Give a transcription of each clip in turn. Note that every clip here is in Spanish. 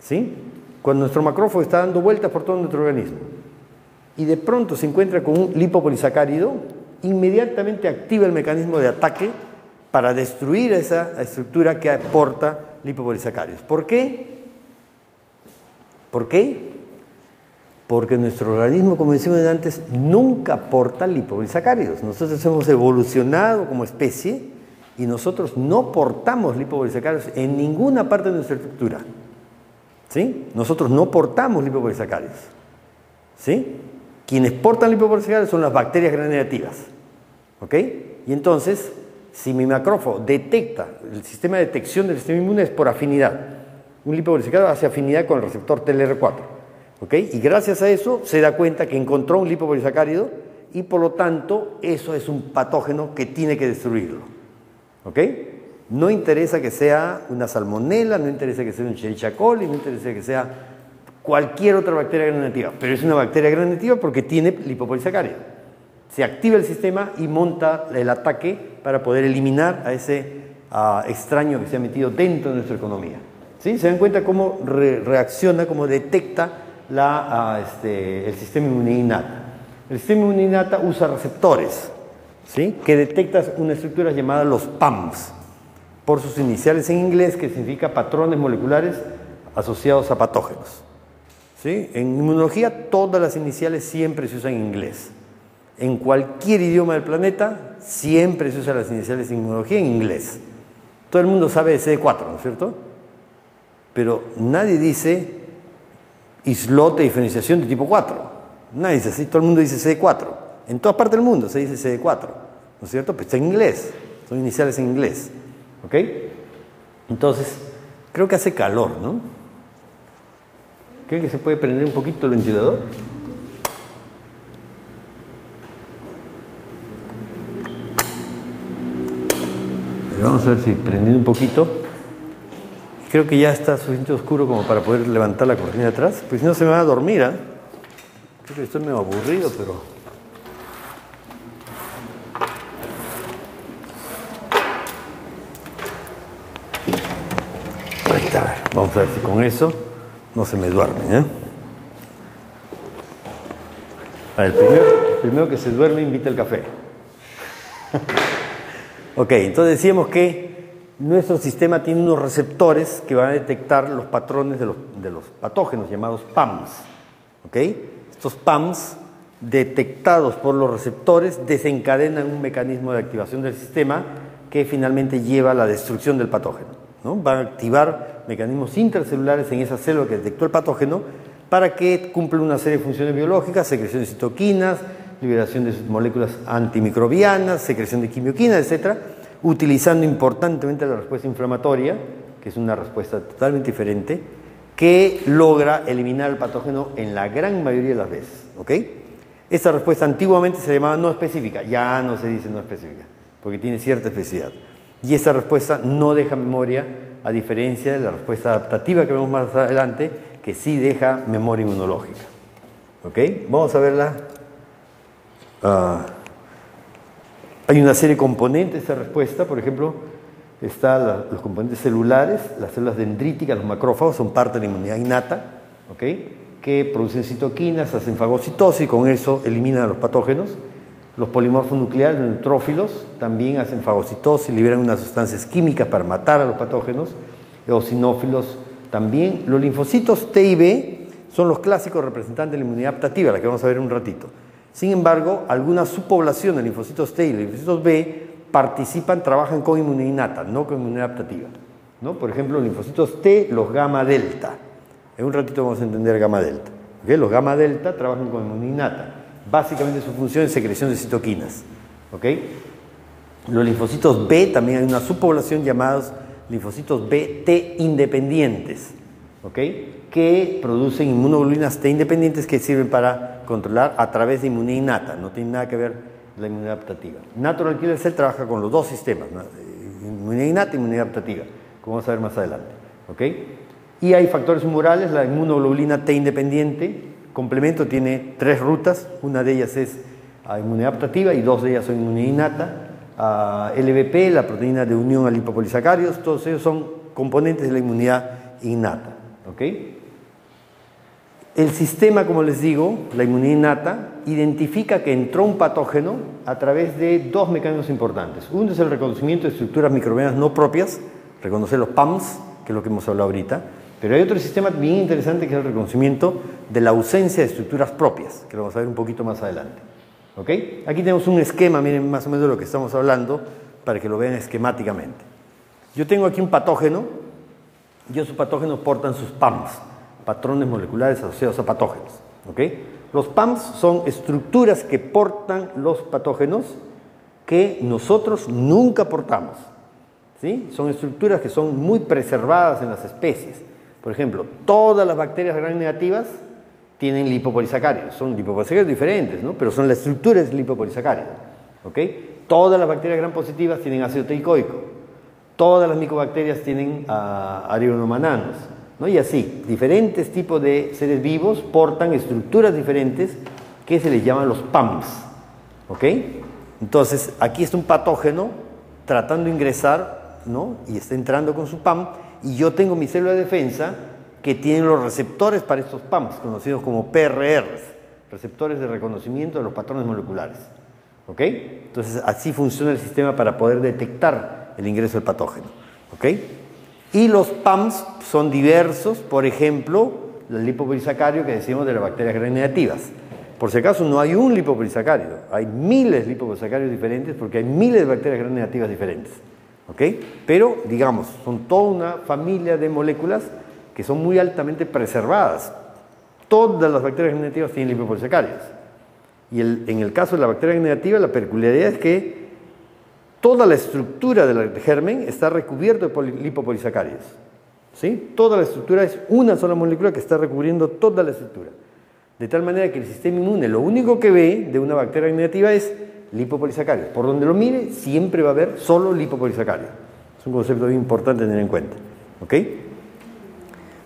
¿sí? Cuando nuestro macrófago está dando vueltas por todo nuestro organismo y de pronto se encuentra con un lipopolisacárido, inmediatamente activa el mecanismo de ataque para destruir esa estructura que aporta lipopolisacáridos. ¿Por qué? ¿Por qué? Porque nuestro organismo, como decimos antes, nunca aporta lipopolisacáridos. Nosotros hemos evolucionado como especie y nosotros no portamos lipopolisacáridos en ninguna parte de nuestra estructura. ¿Sí? Nosotros no portamos lipopolisacáridos. ¿Sí? Quienes portan lipopolisacáridos son las bacterias gram negativas. ¿Ok? Y entonces, si mi macrófago detecta, el sistema de detección del sistema inmune es por afinidad. Un lipopolisacárido hace afinidad con el receptor TLR4. ¿Ok? Y gracias a eso se da cuenta que encontró un lipopolisacárido y por lo tanto eso es un patógeno que tiene que destruirlo. ¿Ok? No interesa que sea una salmonela, no interesa que sea un Escherichia coli, no interesa que sea cualquier otra bacteria gram negativa, pero es una bacteria gram negativa porque tiene lipopolisacárido. Se activa el sistema y monta el ataque para poder eliminar a ese extraño que se ha metido dentro de nuestra economía. ¿Sí? Se dan cuenta cómo reacciona, cómo detecta el sistema inmune innata. El sistema inmune innata usa receptores, ¿sí? Que detectan una estructura llamada los PAMs, por sus iniciales en inglés, que significa patrones moleculares asociados a patógenos. ¿Sí? En inmunología todas las iniciales siempre se usan en inglés. En cualquier idioma del planeta siempre se usan las iniciales de inmunología en inglés. Todo el mundo sabe de CD4, ¿no es cierto? Pero nadie dice islote de diferenciación de tipo 4. Nadie dice así, todo el mundo dice CD4. En todas partes del mundo se dice CD4, ¿no es cierto? Pero está en inglés, son iniciales en inglés. ¿Ok? Entonces, creo que hace calor, ¿no? ¿Creen que se puede prender un poquito el ventilador? Pero vamos a ver si prendiendo un poquito. Creo que ya está suficiente oscuro como para poder levantar la cortina de atrás, porque si no se me va a dormir, ¿eh? Creo que estoy medio aburrido, pero... Ahí está, vamos a ver si con eso no se me duerme, ¿eh? A ver, el primero que se duerme invita el café. Ok, entonces decíamos que nuestro sistema tiene unos receptores que van a detectar los patrones de los patógenos llamados PAMs. ¿Ok? Estos PAMs, detectados por los receptores, desencadenan un mecanismo de activación del sistema que finalmente lleva a la destrucción del patógeno, ¿no? Van a activar mecanismos intracelulares en esa célula que detectó el patógeno para que cumpla una serie de funciones biológicas, secreción de citoquinas, liberación de moléculas antimicrobianas, secreción de quimioquinas, etcétera, utilizando importantemente la respuesta inflamatoria, que es una respuesta totalmente diferente, que logra eliminar el patógeno en la gran mayoría de las veces. ¿Ok? Esta respuesta antiguamente se llamaba no específica, ya no se dice no específica, porque tiene cierta especificidad. Y esta respuesta no deja memoria, a diferencia de la respuesta adaptativa que vemos más adelante, que sí deja memoria inmunológica. ¿Ok? Vamos a verla. Hay una serie de componentes de esta respuesta, por ejemplo, están los componentes celulares, las células dendríticas, los macrófagos, son parte de la inmunidad innata, ¿ok? Que producen citoquinas, hacen fagocitosis y con eso eliminan a los patógenos. Los polimorfos nucleares, los neutrófilos, también hacen fagocitosis, liberan unas sustancias químicas para matar a los patógenos. Los eosinófilos también. Los linfocitos T y B son los clásicos representantes de la inmunidad adaptativa, la que vamos a ver en un ratito. Sin embargo, algunas subpoblaciones de linfocitos T y linfocitos B participan, trabajan con inmunidad innata, no con inmunidad adaptativa, ¿no? Por ejemplo, los linfocitos T, los gamma delta. En un ratito vamos a entender gamma delta. ¿Okay? Los gamma delta trabajan con inmunidad innata. Básicamente su función es secreción de citoquinas. ¿Okay? Los linfocitos B, también hay una subpoblación llamados linfocitos B T independientes, ¿okay? Que producen inmunoglobulinas T independientes que sirven para controlar a través de inmunidad innata, no tiene nada que ver la inmunidad adaptativa. Natural Killer Cell trabaja con los dos sistemas, ¿no? Inmunidad innata y inmunidad adaptativa, como vamos a ver más adelante. ¿Okay? Y hay factores humorales, la inmunoglobulina T independiente, complemento, tiene 3 rutas, una de ellas es inmunidad adaptativa y 2 de ellas son inmunidad innata. LBP, la proteína de unión a lipopolisacáridos, todos ellos son componentes de la inmunidad innata. ¿Okay? El sistema, como les digo, la inmunidad innata, identifica que entró un patógeno a través de dos mecanismos importantes. Uno es el reconocimiento de estructuras microbianas no propias, reconocer los PAMs, que es lo que hemos hablado ahorita, pero hay otro sistema bien interesante que es el reconocimiento de la ausencia de estructuras propias, que lo vamos a ver un poquito más adelante. ¿Ok? Aquí tenemos un esquema, miren más o menos de lo que estamos hablando, para que lo vean esquemáticamente. Yo tengo aquí un patógeno, y esos patógenos portan sus PAMs, patrones moleculares asociados a patógenos. ¿Ok? Los PAMs son estructuras que portan los patógenos que nosotros nunca portamos. ¿Sí? Son estructuras que son muy preservadas en las especies. Por ejemplo, todas las bacterias gram negativas tienen lipopolisacáridos. Son lipopolisacáridos diferentes, ¿no? Pero son la estructura es lipopolisacárido. ¿Ok? Todas las bacterias gram positivas tienen ácido teicoico. Todas las micobacterias tienen arionomananos, ¿no? Y así, diferentes tipos de seres vivos portan estructuras diferentes que se les llaman los PAMs. ¿Ok? Entonces, aquí está un patógeno tratando de ingresar, ¿no? Y está entrando con su PAM, y yo tengo mi célula de defensa que tiene los receptores para estos PAMs, conocidos como PRRs, receptores de reconocimiento de los patrones moleculares. ¿Ok? Entonces, así funciona el sistema para poder detectar el ingreso del patógeno. ¿Ok? Y los PAMs son diversos, por ejemplo, el lipopolisacárido que decimos de las bacterias gram negativas. Por si acaso, no hay un lipopolisacárido, hay miles de lipopolisacáridos diferentes porque hay miles de bacterias gram negativas diferentes. ¿Ok? Pero, digamos, son toda una familia de moléculas que son muy altamente preservadas. Todas las bacterias gram negativas tienen lipopolisacáridos. Y en el caso de la bacteria gram negativa, la peculiaridad es que toda la estructura del germen está recubierto de lipopolisacáridos. ¿Sí? Toda la estructura es una sola molécula que está recubriendo toda la estructura. De tal manera que el sistema inmune lo único que ve de una bacteria negativa es lipopolisacáridos. Por donde lo mire, siempre va a haber solo lipopolisacáridos. Es un concepto bien importante tener en cuenta. ¿Ok?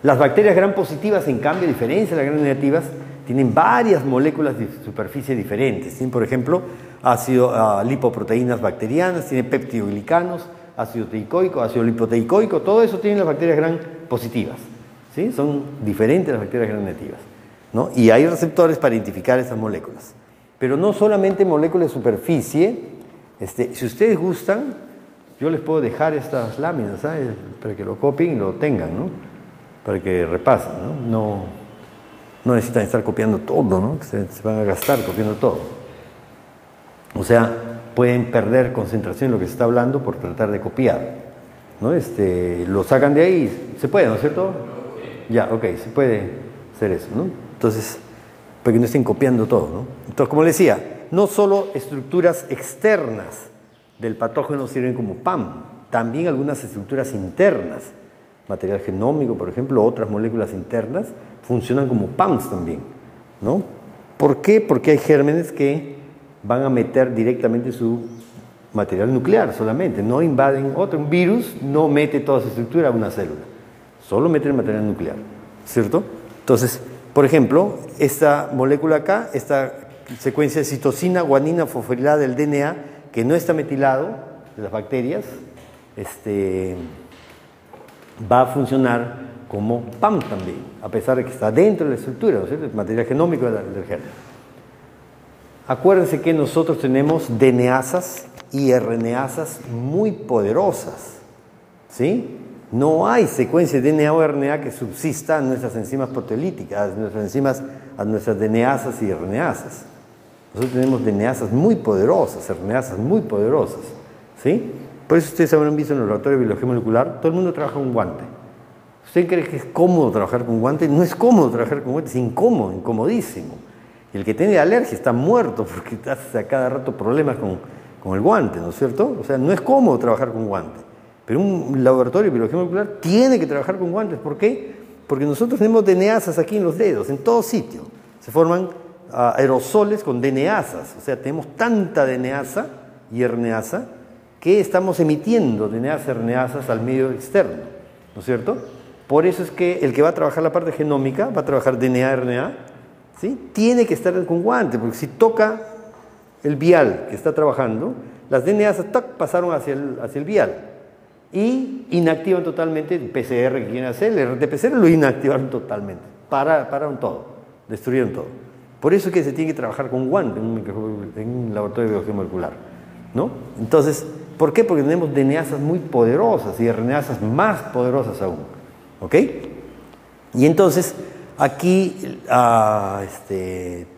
Las bacterias gram positivas, en cambio, a diferencia de las gram negativas, tienen varias moléculas de superficie diferentes. Tienen, por ejemplo, lipoproteínas bacterianas, tienen peptidoglicanos, ácido teicoico, ácido lipoteicoico, todo eso tienen las bacterias gram positivas. ¿Sí? Son diferentes las bacterias gram negativas, ¿no? Y hay receptores para identificar esas moléculas. Pero no solamente moléculas de superficie. Si ustedes gustan, yo les puedo dejar estas láminas, ¿sabes? Para que lo copien y lo tengan, ¿no? Para que repasen, ¿no? No necesitan estar copiando todo, ¿no? Se van a gastar copiando todo. O sea, pueden perder concentración en lo que se está hablando por tratar de copiar, ¿no? Lo sacan de ahí, se puede, ¿no es cierto? Ya, ok, se puede hacer eso, ¿no? Entonces, para que no estén copiando todo, ¿no? Entonces, como les decía, no solo estructuras externas del patógeno sirven como PAM, también algunas estructuras internas, material genómico, por ejemplo, otras moléculas internas, funcionan como PAMs también, ¿no? ¿Por qué? Porque hay gérmenes que van a meter directamente su material nuclear solamente, no invaden otro. Un virus no mete toda su estructura a una célula, solo mete el material nuclear, ¿cierto? Entonces, por ejemplo, esta molécula acá, esta secuencia de citosina, guanina, fosforilada del DNA, que no está metilado de las bacterias, va a funcionar como PAM también, a pesar de que está dentro de la estructura, ¿no es cierto? El material genómico del germen. Acuérdense que nosotros tenemos DNAsas y RNAsas muy poderosas, ¿sí? No hay secuencia de DNA o RNA que subsista a nuestras enzimas proteolíticas, a nuestras DNAsas y RNAsas. Nosotros tenemos DNAsas muy poderosas, RNAsas muy poderosas, ¿sí? Por eso ustedes habrán visto en el laboratorio de biología molecular, todo el mundo trabaja con guante. ¿Usted cree que es cómodo trabajar con guante? No es cómodo trabajar con guante, es incómodo, incomodísimo. Y el que tiene alergia está muerto porque hace a cada rato problemas con el guante, ¿no es cierto? O sea, no es cómodo trabajar con guante. Pero un laboratorio de biología molecular tiene que trabajar con guantes. ¿Por qué? Porque nosotros tenemos DNAsas aquí en los dedos, en todo sitio. Se forman aerosoles con DNAsas. O sea, tenemos tanta DNAsa y RNAsa que estamos emitiendo DNAsas y RNAsas al medio externo, ¿no es cierto? Por eso es que el que va a trabajar la parte genómica, va a trabajar DNA, RNA, ¿sí? Tiene que estar con guante, porque si toca el vial que está trabajando, las DNAs pasaron hacia el vial y inactivan totalmente el PCR que quieren hacer, el RT-PCR lo inactivaron totalmente, pararon todo. destruyeron todo. Por eso es que se tiene que trabajar con guantes en un laboratorio de biología molecular, ¿no? Entonces, ¿por qué? Porque tenemos DNAsas muy poderosas y RNAsas más poderosas aún, ¿ok? Y entonces, aquí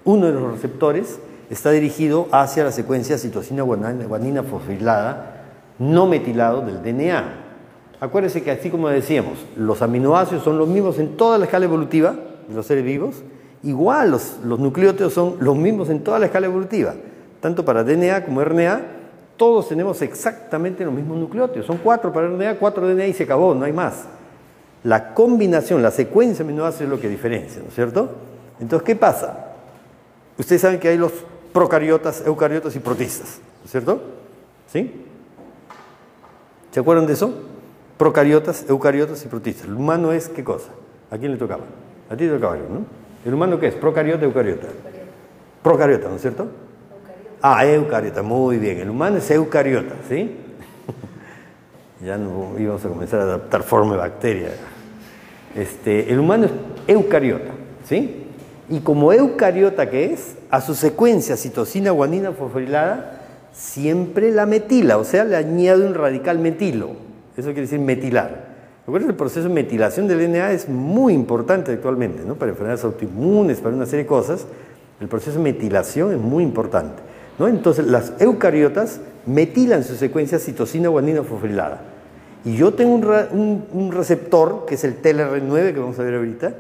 uno de los receptores está dirigido hacia la secuencia citosina guanina fosforilada no metilado del DNA. Acuérdense que así como decíamos, los aminoácidos son los mismos en toda la escala evolutiva de los seres vivos, igual los nucleótidos son los mismos en toda la escala evolutiva, tanto para DNA como RNA, todos tenemos exactamente los mismos nucleótidos, son 4 para RNA, 4 DNA y se acabó, no hay más. La combinación, la secuencia de aminoácidos es lo que diferencia, ¿no es cierto? Entonces, ¿qué pasa? Ustedes saben que hay los procariotas, eucariotas y protistas, ¿no es cierto? ¿Sí? ¿Se acuerdan de eso? Procariotas, eucariotas y protistas. ¿El humano es qué cosa? ¿A quién le tocaba? A ti te tocaba, ¿no? ¿El humano qué es? ¿Procariota, eucariota? Procariota, ¿no es cierto? Eucariota. Eucariota, muy bien. El humano es eucariota, ¿sí? Ya no íbamos a comenzar a adaptar forma de bacteria. El humano es eucariota, ¿sí? Y como eucariota que es, a su secuencia citosina guanina fosforilada siempre la metila, o sea, le añade un radical metilo. Eso quiere decir metilar. Recuerden, el proceso de metilación del DNA es muy importante actualmente, ¿no? Para enfermedades autoinmunes, para una serie de cosas, el proceso de metilación es muy importante, ¿no? Entonces, las eucariotas metilan su secuencia citosina guanina fosforilada. Y yo tengo un receptor, que es el TLR9, que vamos a ver ahorita,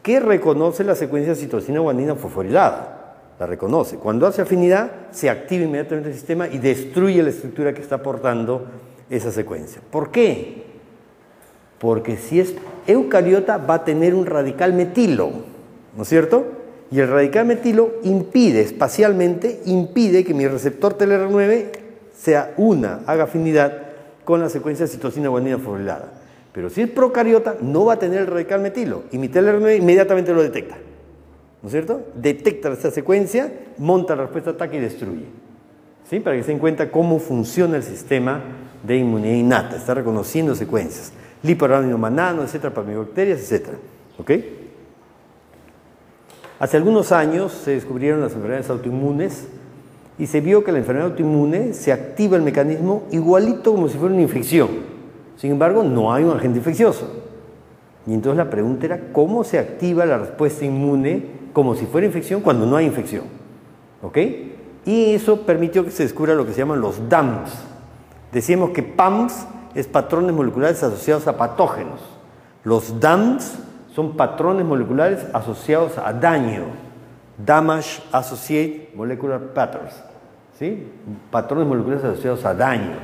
que reconoce la secuencia citosina guanina fosforilada. La reconoce. Cuando hace afinidad, se activa inmediatamente el sistema y destruye la estructura que está aportando esa secuencia. ¿Por qué? Porque si es eucariota va a tener un radical metilo, ¿no es cierto? Y el radical metilo impide, espacialmente, impide que mi receptor TLR9 haga afinidad con la secuencia citosina guanina fosforilada. Pero si es procariota, no va a tener el radical metilo y mi TLR9 inmediatamente lo detecta, ¿no es cierto? Detecta esta secuencia, monta la respuesta de ataque y destruye, ¿sí? Para que se den cuenta cómo funciona el sistema de inmunidad innata, está reconociendo secuencias, liporaminomanano, etcétera, palmibacterias, etcétera, ¿ok? Hace algunos años se descubrieron las enfermedades autoinmunes y se vio que la enfermedad autoinmune se activa el mecanismo igualito como si fuera una infección. Sin embargo, no hay un agente infeccioso. Y entonces la pregunta era, ¿cómo se activa la respuesta inmune como si fuera infección cuando no hay infección? ¿Ok? Y eso permitió que se descubra lo que se llaman los DAMs. Decíamos que PAMs es patrones moleculares asociados a patógenos. Los DAMs son patrones moleculares asociados a daño. Damage Associated Molecular Patterns, ¿sí? Patrones moleculares asociados a daño.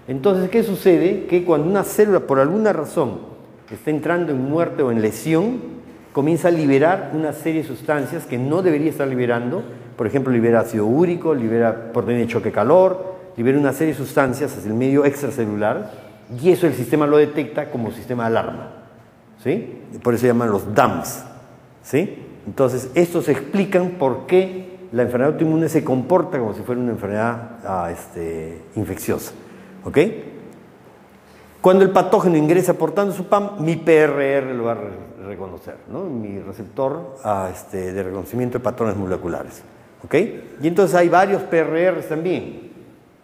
Entonces, ¿qué sucede? Que cuando una célula, por alguna razón, está entrando en muerte o en lesión, comienza a liberar una serie de sustancias que no debería estar liberando. Por ejemplo, libera ácido úrico, libera proteína de choque-calor, libera una serie de sustancias hacia el medio extracelular, y eso el sistema lo detecta como sistema de alarma, ¿sí? Por eso se llaman los DAMs, ¿sí? Entonces, estos explican por qué la enfermedad autoinmune se comporta como si fuera una enfermedad infecciosa, ¿ok? Cuando el patógeno ingresa aportando su PAM, mi PRR lo va a reconocer, ¿no? Mi receptor de reconocimiento de patrones moleculares, ¿ok? Y entonces hay varios PRRs también,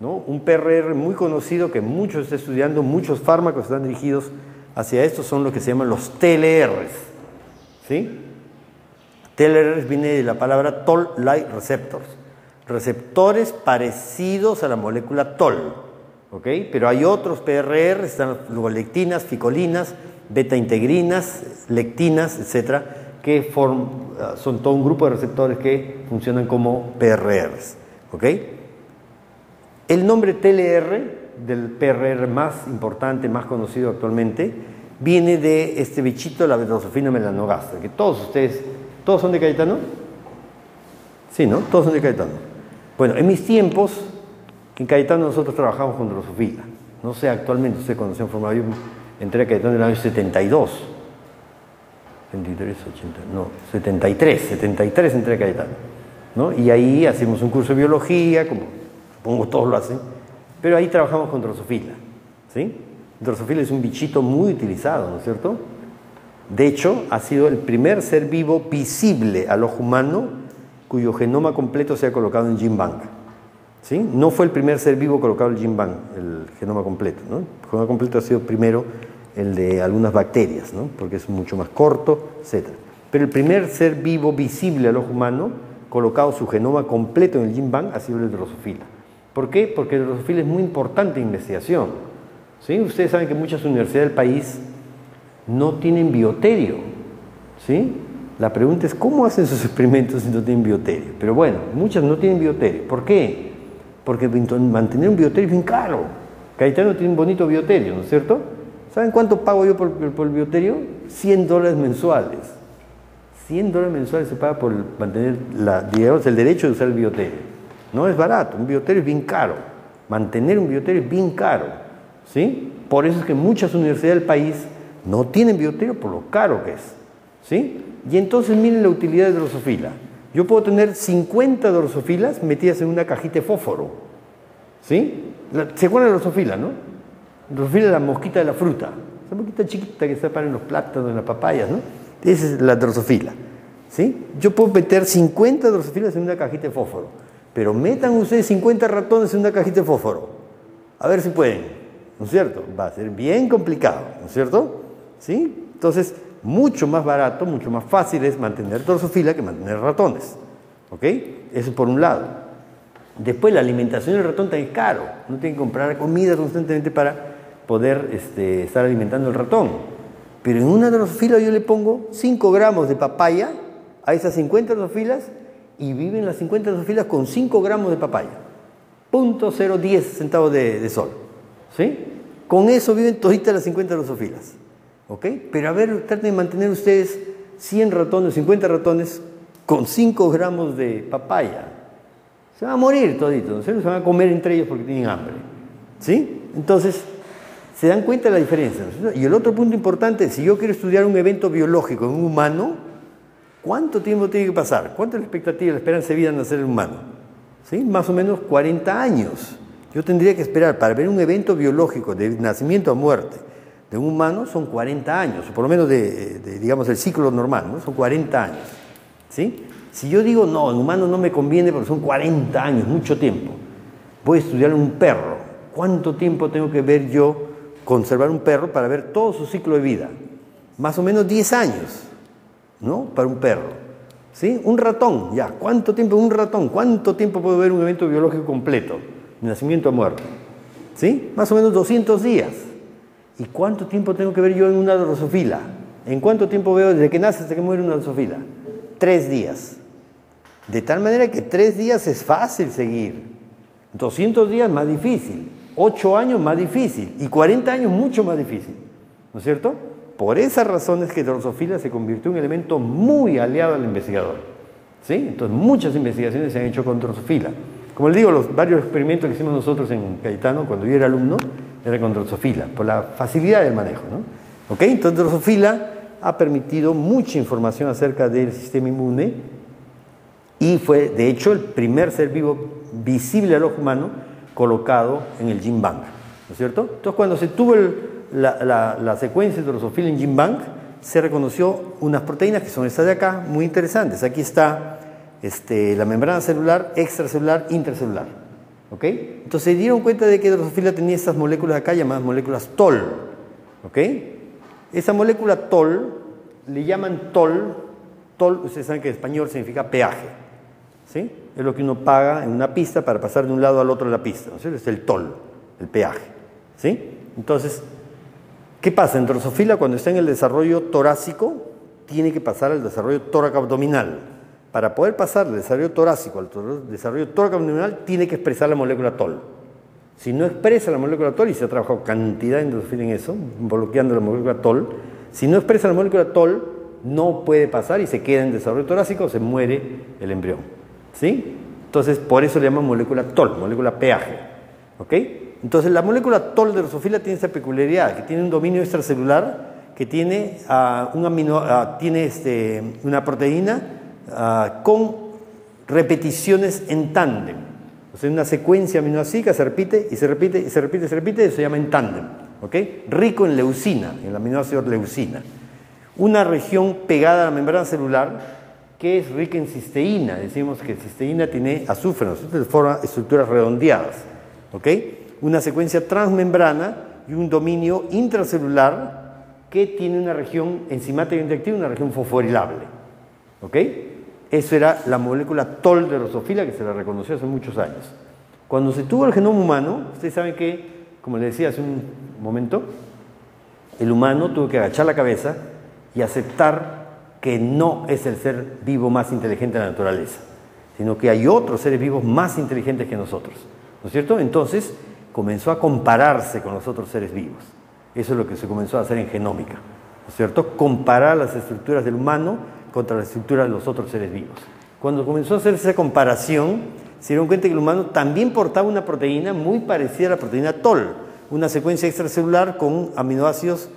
¿no? Un PRR muy conocido que muchos están estudiando, muchos fármacos están dirigidos hacia esto, son los que se llaman los TLRs, ¿sí? TLRs viene de la palabra Toll-like receptors, receptores parecidos a la molécula Toll, ¿ok? Pero hay otros PRR, están luego lectinas, ficolinas, beta-integrinas, lectinas, etcétera, que son todo un grupo de receptores que funcionan como PRRs, ¿ok? El nombre TLR, del PRR más importante, más conocido actualmente, viene de este bichito, la Drosophila melanogaster, que ¿todos son de Cayetano? Sí, ¿no? Todos son de Cayetano. Bueno, en mis tiempos, en Cayetano nosotros trabajamos con Drosophila. No sé, actualmente ustedes cuando se han formado, yo entré a Cayetano en el año 72. 23, 80, no, 73 entré a Cayetano, ¿no? Y ahí hacemos un curso de biología, como supongo todos lo hacen, pero ahí trabajamos con Drosophila, ¿sí? Drosophila es un bichito muy utilizado, ¿no es cierto? De hecho, ha sido el primer ser vivo visible al ojo humano cuyo genoma completo se ha colocado en GenBank. ¿Sí? No fue el primer ser vivo colocado en GenBank, el genoma completo, ¿no? El genoma completo ha sido primero el de algunas bacterias, ¿no? Porque es mucho más corto, etc. Pero el primer ser vivo visible al ojo humano colocado su genoma completo en el GenBank ha sido el Drosophila. ¿Por qué? Porque el Drosophila es muy importante en investigación. ¿Sí? Ustedes saben que muchas universidades del país no tienen bioterio. ¿Sí? La pregunta es, ¿cómo hacen sus experimentos si no tienen bioterio? Pero bueno, muchas no tienen bioterio. ¿Por qué? Porque mantener un bioterio es bien caro. Cayetano tiene un bonito bioterio, ¿no es cierto? ¿Saben cuánto pago yo por el bioterio? $100 mensuales. $100 mensuales se paga por mantener digamos, el derecho de usar el bioterio. No es barato, un bioterio es bien caro. Mantener un bioterio es bien caro. ¿Sí? Por eso es que muchas universidades del país no tienen bioterio por lo caro que es. ¿Sí? Y entonces miren la utilidad de Drosophila. Yo puedo tener 50 drosofilas metidas en una cajita de fósforo. ¿Sí? ¿Se acuerdan de Drosophila, no? Drosophila es la mosquita de la fruta. Esa mosquita chiquita que se para en los plátanos, en las papayas, ¿no? Esa es la Drosophila. ¿Sí? Yo puedo meter 50 drosofilas en una cajita de fósforo. Pero metan ustedes 50 ratones en una cajita de fósforo. A ver si pueden. ¿No es cierto? Va a ser bien complicado. ¿No es cierto? ¿Sí? Entonces, mucho más barato, mucho más fácil es mantener Drosophila que mantener ratones. ¿Ok? Eso por un lado. Después, la alimentación del ratón también es caro. Uno tiene que comprar comida constantemente para poder estar alimentando al ratón. Pero en una Drosophila yo le pongo 5 gramos de papaya a esas 50 drosofilas y viven las 50 drosofilas con 5 gramos de papaya. 0.010 centavos de sol. ¿Sí? Con eso viven toditas las 50 drosofilas. ¿Ok? Pero a ver, traten de mantener ustedes 100 ratones, 50 ratones con 5 gramos de papaya. Se van a morir toditos, ¿no? Se van a comer entre ellos porque tienen hambre. ¿Sí? Entonces, se dan cuenta de la diferencia, ¿no? Y el otro punto importante, si yo quiero estudiar un evento biológico en un humano, ¿cuánto tiempo tiene que pasar? ¿Cuánto es la expectativa, la esperanza de vida en nacer en humano? ¿Sí? Más o menos 40 años. Yo tendría que esperar para ver un evento biológico de nacimiento a muerte de un humano son 40 años, o por lo menos digamos, el ciclo normal, ¿no? Son 40 años. ¿Sí? Si yo digo, no, en humano no me conviene porque son 40 años, mucho tiempo, voy a estudiar un perro. ¿Cuánto tiempo tengo que ver yo conservar un perro para ver todo su ciclo de vida? Más o menos 10 años, ¿no? Para un perro. ¿Sí? Un ratón, ya. ¿Cuánto tiempo un ratón? ¿Cuánto tiempo puedo ver un evento biológico completo? De nacimiento a muerte. ¿Sí? Más o menos 200 días. ¿Y cuánto tiempo tengo que ver yo en una Drosophila? ¿En cuánto tiempo veo desde que nace hasta que muere una Drosophila? 3 días. De tal manera que 3 días es fácil seguir. 200 días más difícil. 8 años más difícil. Y 40 años mucho más difícil. ¿No es cierto? Por esas razones que Drosophila se convirtió en un elemento muy aliado al investigador. ¿Sí? Entonces muchas investigaciones se han hecho con Drosophila. Como les digo, los varios experimentos que hicimos nosotros en Cayetano, cuando yo era alumno, era con Drosophila, por la facilidad del manejo, ¿no? ¿Ok? Entonces Drosophila ha permitido mucha información acerca del sistema inmune y fue, de hecho, el primer ser vivo visible al ojo humano colocado en el GenBank, ¿no es cierto? Entonces, cuando se tuvo la secuencia de Drosophila en GenBank, se reconoció unas proteínas que son estas de acá, muy interesantes. Aquí está la membrana celular, extracelular, intracelular. ¿Ok? Entonces se dieron cuenta de que Drosophila tenía estas moléculas acá llamadas moléculas TOL. ¿Ok? Esa molécula TOL, le llaman TOL. TOL, ustedes saben que en español significa peaje. ¿Sí? Es lo que uno paga en una pista para pasar de un lado al otro de la pista. ¿No es cierto? Es el TOL, el peaje. ¿Sí? Entonces, ¿qué pasa? En Drosophila, cuando está en el desarrollo torácico, tiene que pasar al desarrollo tóraco-abdominal. Para poder pasar del desarrollo torácico al desarrollo tóraco-abdominal, tiene que expresar la molécula TOL. Si no expresa la molécula TOL, y se ha trabajado cantidad en Drosophila en eso, bloqueando la molécula TOL, si no expresa la molécula TOL, no puede pasar y se queda en desarrollo torácico, se muere el embrión. ¿Sí? Entonces, por eso le llaman molécula TOL, molécula peaje. ¿Ok? Entonces, la molécula TOL de Drosophila tiene esa peculiaridad, que tiene un dominio extracelular, que tiene, una proteína con repeticiones en tándem. O sea, una secuencia aminoácidica se repite y se repite y se repite y se repite, y se llama en tándem. ¿Ok? Rico en leucina, en el aminoácido leucina. una región pegada a la membrana celular que es rica en cisteína. Decimos que cisteína tiene azufre, entonces forma estructuras redondeadas. ¿Ok? Una secuencia transmembrana y un dominio intracelular que tiene una región enzimáticamente activa, una región fosforilable. ¿Ok? Eso era la molécula TOL de Drosophila, que se la reconoció hace muchos años. Cuando se tuvo el genoma humano, ustedes saben que, como les decía hace un momento, el humano tuvo que agachar la cabeza y aceptar que no es el ser vivo más inteligente de la naturaleza, sino que hay otros seres vivos más inteligentes que nosotros, ¿no es cierto? Entonces comenzó a compararse con los otros seres vivos. Eso es lo que se comenzó a hacer en genómica, ¿no es cierto? Comparar las estructuras del humano contra las estructuras de los otros seres vivos. Cuando comenzó a hacer esa comparación, se dieron cuenta que el humano también portaba una proteína muy parecida a la proteína TOL, una secuencia extracelular con aminoácidos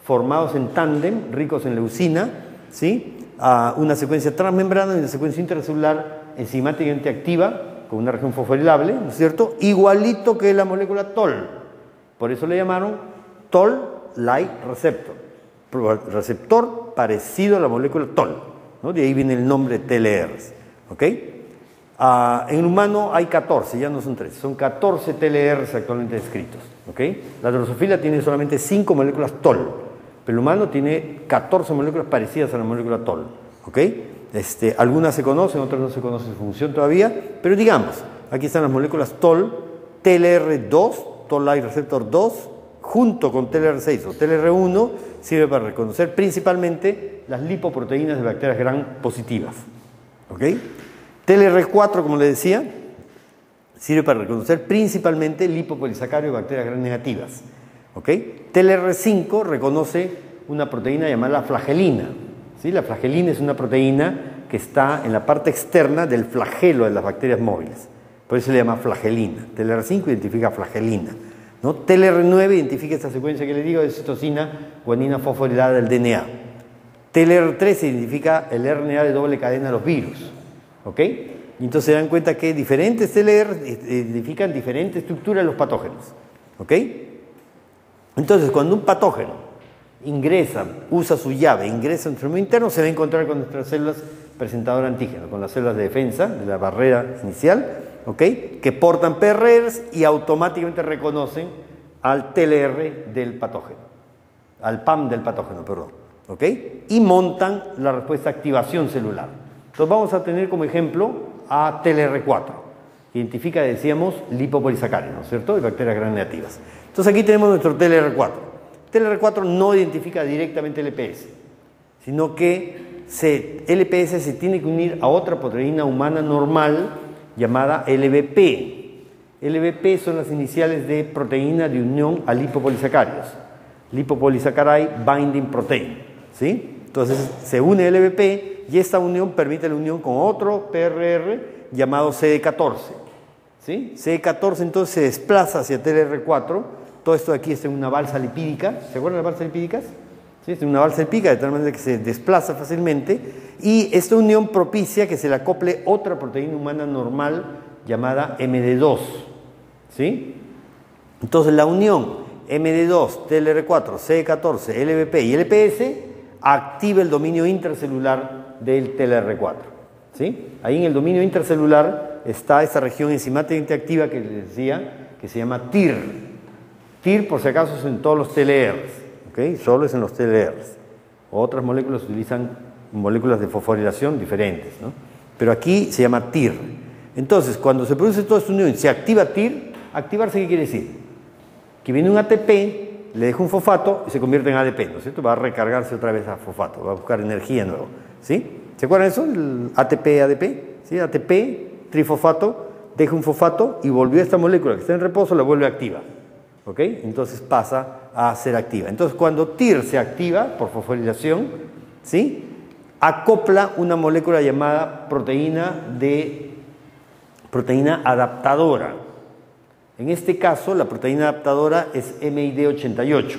formados en tándem, ricos en leucina, ¿sí? Una secuencia transmembrana y una secuencia intracelular enzimáticamente activa, con una región fosforilable, ¿no es cierto? Igualito que la molécula TOL. Por eso le llamaron TOL-like receptor. Receptor parecido a la molécula TOL, ¿no? De ahí viene el nombre TLRs. ¿Ok? En el humano hay 14, ya no son 13, son 14 TLRs actualmente descritos. ¿Ok? La Drosophila tiene solamente 5 moléculas TOL, pero el humano tiene 14 moléculas parecidas a la molécula TOL. ¿Ok? Algunas se conocen, otras no se conoce su función todavía, pero digamos, aquí están las moléculas TOL, TLR2, TOL-like receptor 2, junto con TLR6 o TLR1, sirve para reconocer principalmente las lipoproteínas de bacterias gram positivas. ¿Ok? TLR4, como les decía, sirve para reconocer principalmente lipopolisacáridos de bacterias gram negativas. ¿Ok? TLR5 reconoce una proteína llamada flagelina. ¿Sí? La flagelina es una proteína que está en la parte externa del flagelo de las bacterias móviles. Por eso se le llama flagelina. TLR5 identifica flagelina, ¿no? TLR9 identifica esta secuencia que les digo de citosina, guanina fosforilada del DNA. TLR13 identifica el RNA de doble cadena de los virus. ¿Ok? Y entonces se dan cuenta que diferentes TLR identifican diferentes estructuras de los patógenos. ¿Ok? Entonces, cuando un patógeno ingresa, usa su llave, ingresa en nuestro medio interno, se va a encontrar con nuestras células presentadoras de antígeno, con las células de defensa de la barrera inicial, ¿ok? Que portan PRRs y automáticamente reconocen al TLR del patógeno, al PAM del patógeno, perdón, ¿ok? Y montan la respuesta de activación celular. Entonces vamos a tener como ejemplo a TLR4, que identifica, decíamos, lipopolisacáridos, ¿no es cierto?, y bacterias gram negativas. Entonces aquí tenemos nuestro TLR4. TLR4 no identifica directamente el LPS, sino que LPS se tiene que unir a otra proteína humana normal llamada LBP. LBP son las iniciales de proteína de unión a lipopolisacáridos, Lipopolysaccharide Binding Protein, ¿sí? Entonces se une LBP y esta unión permite la unión con otro PRR llamado CD14, ¿sí? CD14 entonces se desplaza hacia TLR4. Todo esto de aquí está en una balsa lipídica. ¿Se acuerdan de las balsas lipídicas? ¿Sí? Es una balsa lipídica de tal manera que se desplaza fácilmente y esta unión propicia que se le acople otra proteína humana normal llamada MD2. ¿Sí? Entonces la unión MD2, TLR4, CD14, LBP y LPS activa el dominio intracelular del TLR4. ¿Sí? Ahí en el dominio intracelular está esta región enzimáticamente activa que les decía, que se llama TIR. TIR, por si acaso, es en todos los TLRs, ¿okay? Solo es en los TLRs. Otras moléculas utilizan moléculas de fosforilación diferentes, ¿no? Pero aquí se llama TIR. Entonces, cuando se produce toda esta unión, se activa TIR. ¿Activarse qué quiere decir? Que viene un ATP, le deja un fosfato y se convierte en ADP, ¿no es cierto? Va a recargarse otra vez a fosfato, va a buscar energía nueva, ¿sí? ¿Se acuerdan de eso? El ATP-ADP, ¿sí? ATP, trifosfato, deja un fosfato y volvió a esta molécula que está en reposo, la vuelve activa. ¿Ok? Entonces pasa a ser activa. Entonces cuando TIR se activa por fosforilación, ¿sí? Acopla una molécula llamada proteína adaptadora. En este caso la proteína adaptadora es MID88,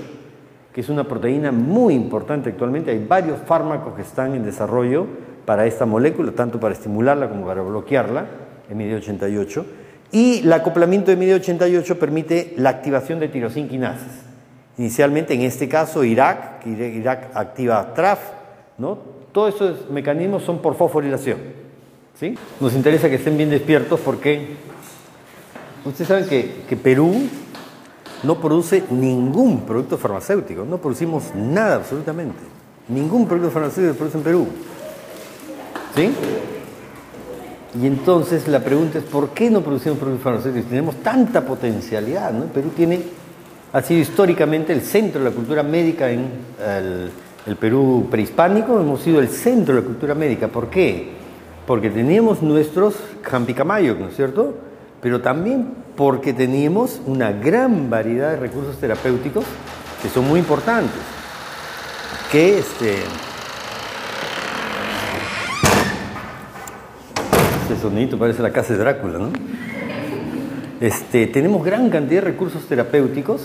que es una proteína muy importante actualmente. Hay varios fármacos que están en desarrollo para esta molécula, tanto para estimularla como para bloquearla, MID88. Y el acoplamiento de MID88 permite la activación de tirosina quinases. inicialmente en este caso Irak, que Irak activa TRAF, ¿no? Todos esos mecanismos son por fosforilación, ¿sí? Nos interesa que estén bien despiertos porque ustedes saben que Perú no produce ningún producto farmacéutico, no producimos nada absolutamente, ningún producto farmacéutico se produce en Perú, ¿sí? Y entonces la pregunta es, ¿por qué no producimos productos farmacéuticos? Tenemos tanta potencialidad, ¿no? Perú ha sido históricamente el centro de la cultura médica en el Perú prehispánico, hemos sido el centro de la cultura médica. ¿Por qué? Porque teníamos nuestros Campicamayo, ¿no es cierto? Pero también porque teníamos una gran variedad de recursos terapéuticos que son muy importantes, que Este sonidito parece la casa de Drácula, ¿no? Tenemos gran cantidad de recursos terapéuticos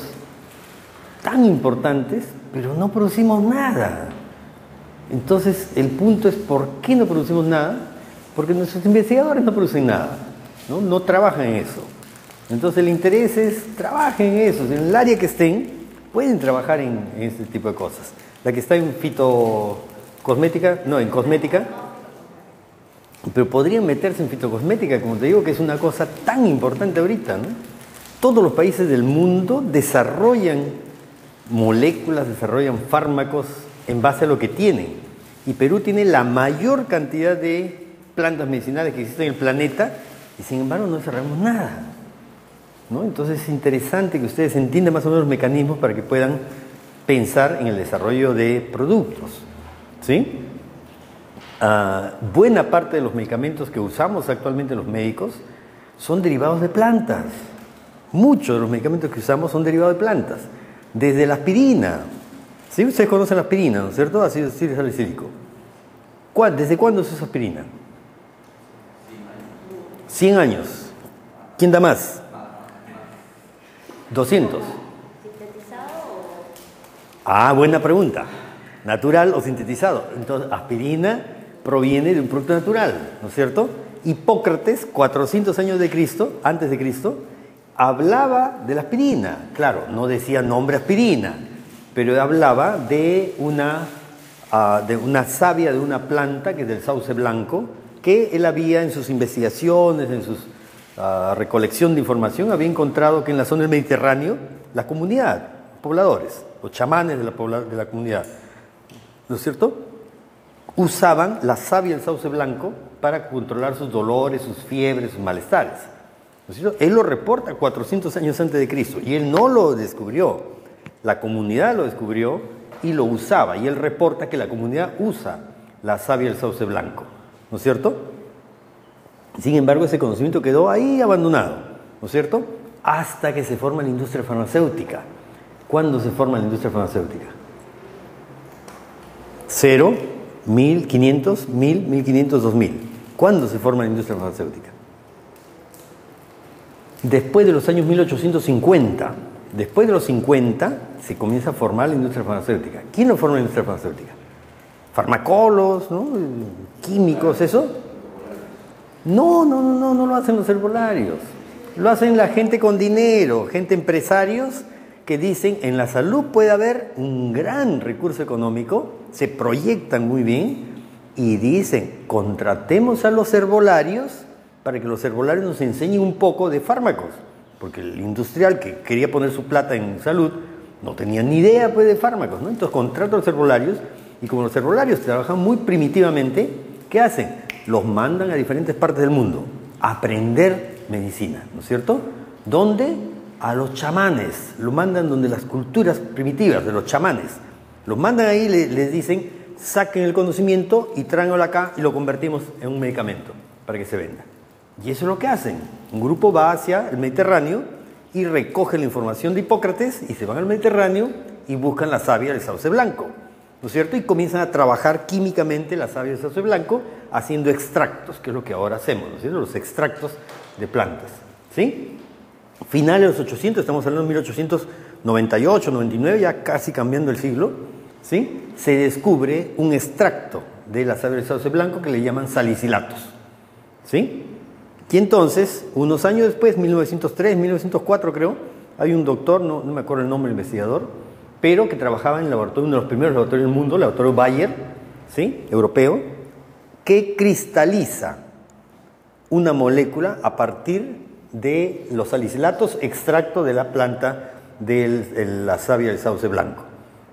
tan importantes, pero no producimos nada. Entonces, el punto es, ¿por qué no producimos nada? Porque nuestros investigadores no producen nada, ¿no? No trabajan en eso. Entonces, el interés es, trabajen en eso. En el área que estén, pueden trabajar en este tipo de cosas. La que está en fitocosmética, no, en cosmética, pero podrían meterse en fitocosmética, como te digo, que es una cosa tan importante ahorita, ¿no? Todos los países del mundo desarrollan moléculas, desarrollan fármacos en base a lo que tienen. Y Perú tiene la mayor cantidad de plantas medicinales que existen en el planeta y sin embargo no desarrollamos nada, ¿no? Entonces es interesante que ustedes entiendan más o menos los mecanismos para que puedan pensar en el desarrollo de productos, ¿sí? Buena parte de los medicamentos que usamos actualmente los médicos son derivados de plantas. Muchos de los medicamentos que usamos son derivados de plantas. Desde la aspirina. ¿Sí? Ustedes conocen la aspirina, ¿no es cierto? Ácido salicílico. ¿Desde cuándo se usa aspirina? 100 años. ¿Quién da más? 200. Buena pregunta. ¿Natural o sintetizado? Entonces, aspirina proviene de un producto natural, ¿no es cierto? Hipócrates, 400 años antes de Cristo, hablaba de la aspirina. Claro, no decía nombre aspirina, pero hablaba de una savia de una planta, que es del sauce blanco, que él había en sus investigaciones, en su recolección de información, había encontrado que en la zona del Mediterráneo, la comunidad, los pobladores, los chamanes de la comunidad, ¿no es cierto?, usaban la savia del sauce blanco para controlar sus dolores, sus fiebres, sus malestares. ¿No es cierto? Él lo reporta 400 años antes de Cristo y él no lo descubrió. La comunidad lo descubrió y lo usaba. Y él reporta que la comunidad usa la savia del sauce blanco. ¿No es cierto? Sin embargo, ese conocimiento quedó ahí abandonado. ¿No es cierto? Hasta que se forma la industria farmacéutica. ¿Cuándo se forma la industria farmacéutica? 0, 1500, 1000, 1500, 2000. ¿Cuándo se forma la industria farmacéutica? Después de los años 1850. Después de los 50 se comienza a formar la industria farmacéutica. ¿Quién lo forma la industria farmacéutica? Farmacólogos, ¿no? Químicos, ¿eso? No lo hacen los herbolarios. Lo hacen la gente con dinero, gente empresarios que dicen, en la salud puede haber un gran recurso económico, se proyectan muy bien y dicen, contratemos a los herbolarios para que los herbolarios nos enseñen un poco de fármacos, porque el industrial que quería poner su plata en salud no tenía ni idea, pues, de fármacos, ¿no? Entonces contrata a los herbolarios y como los herbolarios trabajan muy primitivamente, ¿qué hacen? Los mandan a diferentes partes del mundo a aprender medicina, ¿no es cierto? ¿Dónde? A los chamanes, lo mandan donde las culturas primitivas de los chamanes, los mandan ahí, les dicen, saquen el conocimiento y tráiganlo acá y lo convertimos en un medicamento para que se venda. Y eso es lo que hacen. Un grupo va hacia el Mediterráneo y recoge la información de Hipócrates y se van al Mediterráneo y buscan la savia del sauce blanco, ¿no es cierto? Y comienzan a trabajar químicamente la savia del sauce blanco haciendo extractos, que es lo que ahora hacemos, ¿no es cierto? Los extractos de plantas, ¿sí? Finales de los 800, estamos hablando de 1898, 99, ya casi cambiando el siglo, ¿sí? Se descubre un extracto de la savia del sauce blanco que le llaman salicilatos, ¿sí? Y entonces, unos años después, 1903, 1904 creo, hay un doctor, no me acuerdo el nombre del investigador, pero que trabajaba en el laboratorio, uno de los primeros laboratorios del mundo, el laboratorio Bayer, ¿sí? Europeo, que cristaliza una molécula a partir de los salicilatos extracto de la planta de la savia del sauce blanco,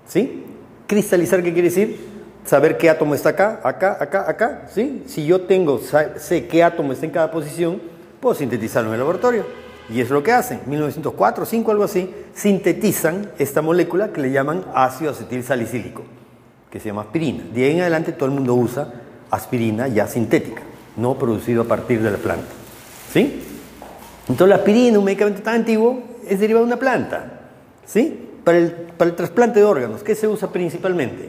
¿sí? Cristalizar, ¿qué quiere decir? Saber qué átomo está acá, acá, acá, acá, ¿sí? Si yo sé qué átomo está en cada posición, puedo sintetizarlo en el laboratorio. Y es lo que hacen. 1904, 5, algo así, sintetizan esta molécula que le llaman ácido acetil salicílico, que se llama aspirina. De ahí en adelante todo el mundo usa aspirina ya sintética, no producido a partir de la planta, ¿sí? Entonces la aspirina, un medicamento tan antiguo, es derivado de una planta, ¿sí? Para el trasplante de órganos, ¿qué se usa principalmente?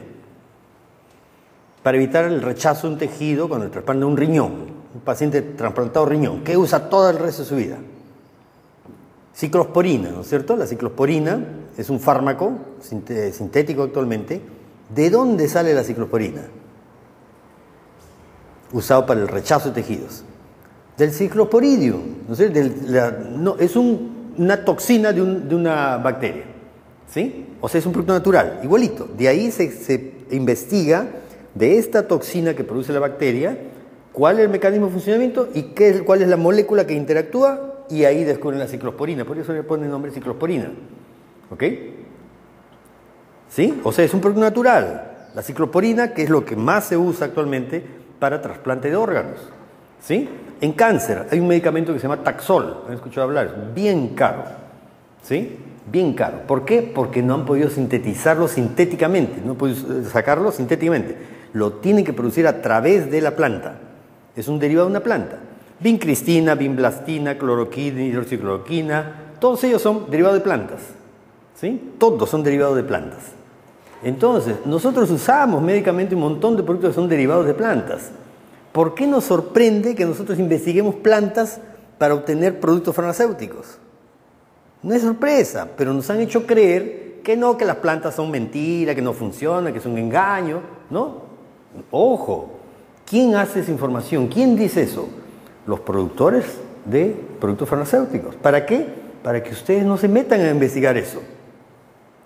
Para evitar el rechazo de un tejido con el trasplante de un riñón, un paciente trasplantado riñón, ¿qué usa todo el resto de su vida? Ciclosporina, ¿no es cierto? La ciclosporina es un fármaco sintético actualmente. ¿De dónde sale la ciclosporina? Usado para el rechazo de tejidos. Del ciclosporidium, ¿no es cierto? Es una toxina de una bacteria, ¿sí? O sea, es un producto natural, igualito. De ahí se investiga de esta toxina que produce la bacteria, cuál es el mecanismo de funcionamiento y cuál es la molécula que interactúa, y ahí descubren la ciclosporina. Por eso le ponen el nombre ciclosporina. ¿Ok? ¿Sí? O sea, es un producto natural. La ciclosporina, que es lo que más se usa actualmente para trasplante de órganos. ¿Sí? En cáncer hay un medicamento que se llama Taxol. ¿Han escuchado hablar? Es bien caro. ¿Sí? Bien caro. ¿Por qué? Porque no han podido sintetizarlo sintéticamente. No han podido sacarlo sintéticamente. Lo tienen que producir a través de la planta. Es un derivado de una planta. Vincristina, vinblastina, cloroquina, hidroxicloroquina, todos ellos son derivados de plantas, ¿sí? Todos son derivados de plantas. Entonces, nosotros usamos médicamente un montón de productos que son derivados de plantas. ¿Por qué nos sorprende que nosotros investiguemos plantas para obtener productos farmacéuticos? No es sorpresa, pero nos han hecho creer que no, que las plantas son mentira, que no funcionan, que es un engaño, ¿no? Ojo, ¿quién hace esa información? ¿Quién dice eso? Los productores de productos farmacéuticos. ¿Para qué? Para que ustedes no se metan a investigar eso.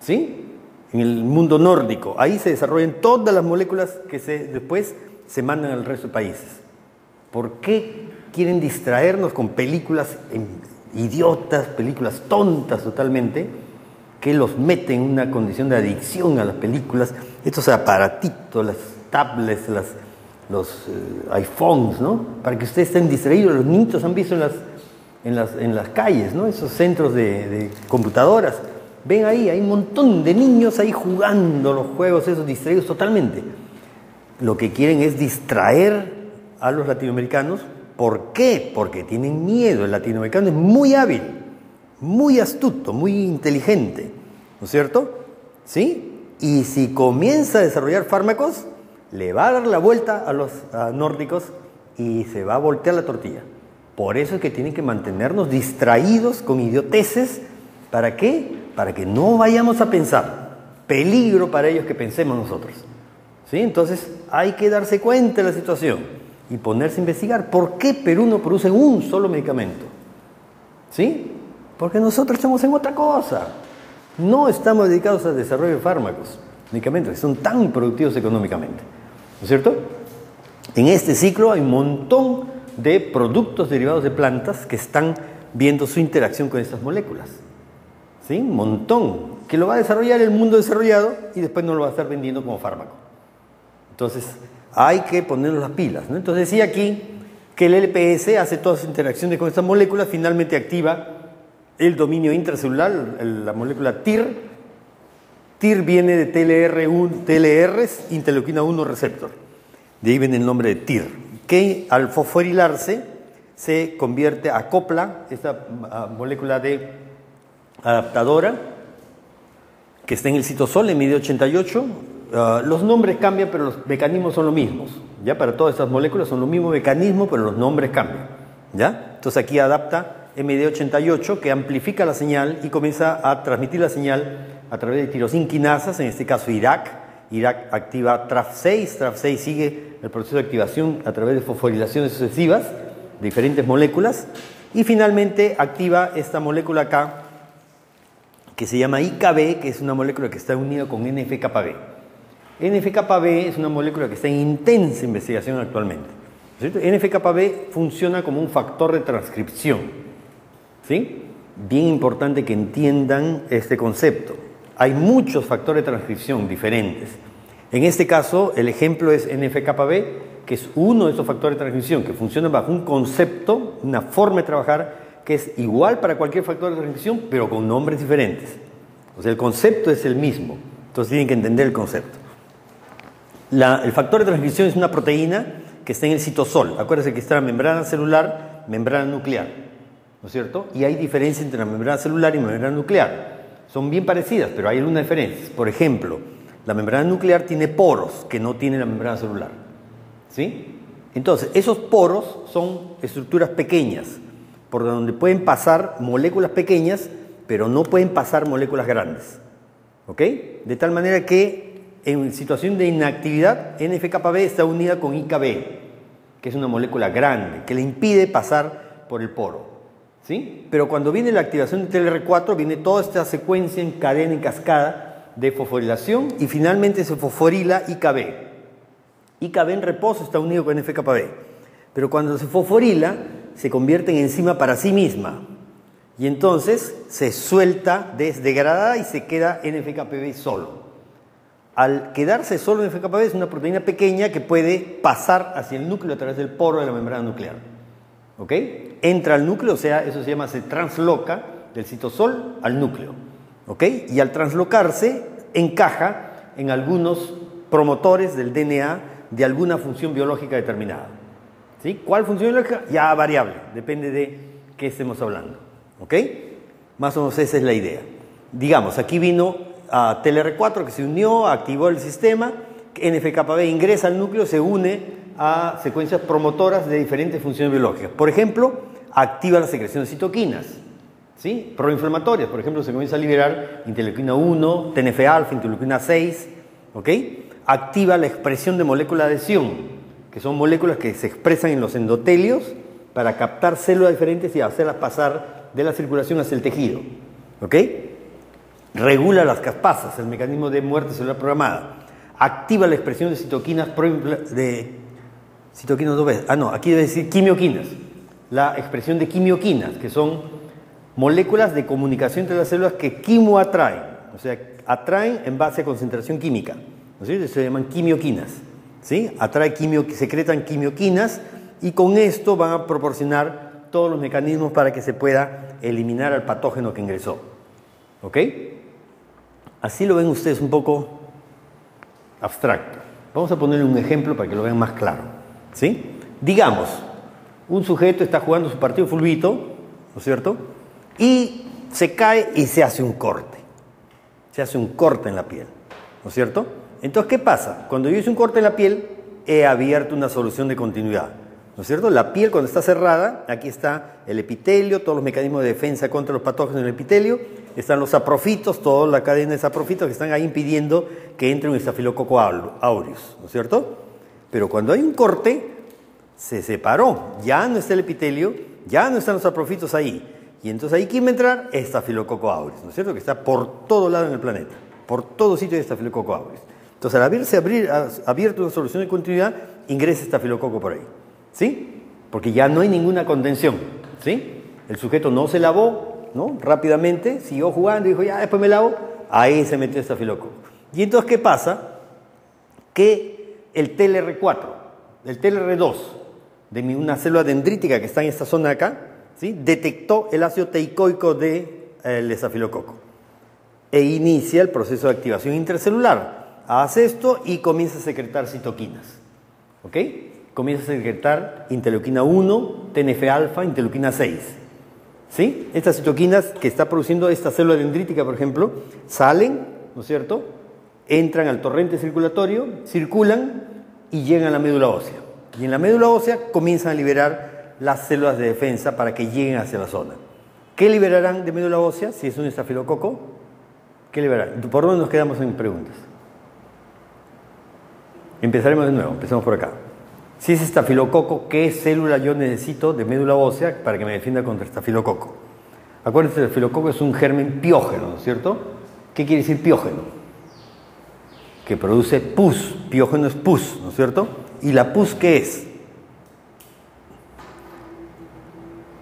¿Sí? En el mundo nórdico, ahí se desarrollan todas las moléculas que después se mandan al resto de países. ¿Por qué quieren distraernos con películas idiotas, películas tontas totalmente, que los meten en una condición de adicción a las películas? Estos aparatitos, las tablets, los iPhones, ¿no? Para que ustedes estén distraídos. Los niños han visto en las calles, ¿no? Esos centros de computadoras. Ven ahí, hay un montón de niños ahí jugando los juegos esos, distraídos totalmente. Lo que quieren es distraer a los latinoamericanos. ¿Por qué? Porque tienen miedo. El latinoamericano es muy hábil, muy astuto, muy inteligente, ¿no es cierto? ¿Sí? Y si comienza a desarrollar fármacos, le va a dar la vuelta a los nórdicos y se va a voltear la tortilla. Por eso es que tienen que mantenernos distraídos con idioteces. ¿Para qué? Para que no vayamos a pensar. Peligro para ellos que pensemos nosotros. ¿Sí? Entonces hay que darse cuenta de la situación y ponerse a investigar. ¿Por qué Perú no produce un solo medicamento? ¿Sí? Porque nosotros estamos en otra cosa. No estamos dedicados al desarrollo de fármacos, medicamentos que son tan productivos económicamente. ¿No es cierto? En este ciclo hay un montón de productos derivados de plantas que están viendo su interacción con estas moléculas. ¿Sí? Un montón. Que lo va a desarrollar el mundo desarrollado y después no lo va a estar vendiendo como fármaco. Entonces, hay que ponernos las pilas, ¿no? Entonces, decía aquí que el LPS hace todas las interacciones con estas moléculas, finalmente activa el dominio intracelular, la molécula TIR. TIR viene de TLRs, interleuquina 1 receptor. De ahí viene el nombre de TIR, que al fosforilarse se convierte, acopla esta molécula adaptadora que está en el citosol, en MD88. Los nombres cambian, pero los mecanismos son los mismos. ¿Ya? Para todas estas moléculas son los mismos mecanismos, pero los nombres cambian. ¿Ya? Entonces aquí adapta MD88, que amplifica la señal y comienza a transmitir la señal a través de tirosinquinasas, en este caso IRAC. IRAC activa TRAF6, TRAF6 sigue el proceso de activación a través de fosforilaciones sucesivas de diferentes moléculas y finalmente activa esta molécula acá, que se llama IKB, que es una molécula que está unida con NF-κB. NF-κB es una molécula que está en intensa investigación actualmente. ¿Cierto? NF-κB funciona como un factor de transcripción. ¿Sí? Bien importante que entiendan este concepto. Hay muchos factores de transcripción diferentes. En este caso, el ejemplo es NF-κB, que es uno de esos factores de transcripción que funciona bajo un concepto, una forma de trabajar que es igual para cualquier factor de transcripción, pero con nombres diferentes. O sea, el concepto es el mismo. Entonces tienen que entender el concepto. El factor de transcripción es una proteína que está en el citosol. Acuérdense que está la membrana celular, membrana nuclear, ¿no es cierto? Y hay diferencia entre la membrana celular y la membrana nuclear. Son bien parecidas, pero hay algunas diferencias. Por ejemplo, la membrana nuclear tiene poros que no tiene la membrana celular. ¿Sí? Entonces, esos poros son estructuras pequeñas, por donde pueden pasar moléculas pequeñas, pero no pueden pasar moléculas grandes. ¿Ok? De tal manera que en situación de inactividad, NF-κB está unida con IKB, que es una molécula grande, que le impide pasar por el poro. ¿Sí? Pero cuando viene la activación de TLR4, viene toda esta secuencia en cadena y cascada de fosforilación y finalmente se fosforila IKB. IKB en reposo está unido con NF-κB. Pero cuando se fosforila, se convierte en enzima para sí misma. Y entonces se suelta, desdegradada y se queda NF-κB solo. Al quedarse solo NF-κB es una proteína pequeña que puede pasar hacia el núcleo a través del poro de la membrana nuclear. ¿Ok? Entra al núcleo, o sea, eso se llama, se transloca del citosol al núcleo. ¿Ok? Y al translocarse, encaja en algunos promotores del DNA de alguna función biológica determinada. ¿Sí? ¿Cuál función biológica? Ya variable, depende de qué estemos hablando. ¿Ok? Más o menos esa es la idea. Digamos, aquí vino a TLR4 que se unió, activó el sistema, NF-κB ingresa al núcleo, se une a secuencias promotoras de diferentes funciones biológicas. Por ejemplo, activa la secreción de citoquinas, ¿sí? Proinflamatorias, por ejemplo, se comienza a liberar interleuquina 1, TNF-alfa, interleuquina 6, ¿ok? Activa la expresión de moléculas de adhesión, que son moléculas que se expresan en los endotelios para captar células diferentes y hacerlas pasar de la circulación hacia el tejido, ¿ok? Regula las caspasas, el mecanismo de muerte celular programada. Activa la expresión de citoquinas citoquinas dos veces. Aquí debe decir quimioquinas. La expresión de quimioquinas, que son moléculas de comunicación entre las células que quimoatraen, o sea, atraen en base a concentración química. ¿No es cierto? Se llaman quimioquinas. ¿Sí? Secretan quimioquinas y con esto van a proporcionar todos los mecanismos para que se pueda eliminar al patógeno que ingresó. ¿Ok? Así lo ven ustedes un poco abstracto. Vamos a ponerle un ejemplo para que lo vean más claro. ¿Sí? Digamos, un sujeto está jugando su partido de fulbito, ¿no es cierto? Y se cae y se hace un corte. Se hace un corte en la piel, ¿no es cierto? Entonces, ¿qué pasa? Cuando yo hice un corte en la piel, he abierto una solución de continuidad, ¿no es cierto? La piel, cuando está cerrada, aquí está el epitelio, todos los mecanismos de defensa contra los patógenos del epitelio, están los saprofitos, toda la cadena de saprofitos que están ahí impidiendo que entre un estafilococo aureus, ¿no es cierto? Pero cuando hay un corte, se separó, ya no está el epitelio, ya no están los saprofitos ahí. Y entonces ahí, ¿quién va a entrar? Estafilococo aureus, ¿no es cierto? Que está por todo lado en el planeta, por todo sitio de estafilococo aureus. Entonces, al haberse abierto una solución de continuidad, ingresa estafilococo por ahí, ¿sí? Porque ya no hay ninguna contención, ¿sí? El sujeto no se lavó, ¿no? Rápidamente, siguió jugando y dijo, ya, después me lavo, ahí se metió estafilococo. Y entonces, ¿qué pasa? Que el TLR4, el TLR2, de una célula dendrítica que está en esta zona de acá, ¿sí? Detectó el ácido teicoico del estafilococo e inicia el proceso de activación intercelular. Hace esto y comienza a secretar citoquinas, ¿ok? Comienza a secretar interleuquina 1, TNF-alfa, interleuquina 6, ¿sí? Estas citoquinas que está produciendo esta célula dendrítica, por ejemplo, salen, ¿no es cierto?, entran al torrente circulatorio, circulan y llegan a la médula ósea. Y en la médula ósea comienzan a liberar las células de defensa para que lleguen hacia la zona. ¿Qué liberarán de médula ósea si es un estafilococo? ¿Qué liberarán? ¿Por dónde nos quedamos en preguntas? Empezaremos de nuevo, empezamos por acá. Si es estafilococo, ¿qué célula yo necesito de médula ósea para que me defienda contra estafilococo? Acuérdense, el estafilococo es un germen piógeno, ¿no es cierto? ¿Qué quiere decir piógeno? Que produce pus. Piógeno es pus, ¿no es cierto? ¿Y la pus qué es?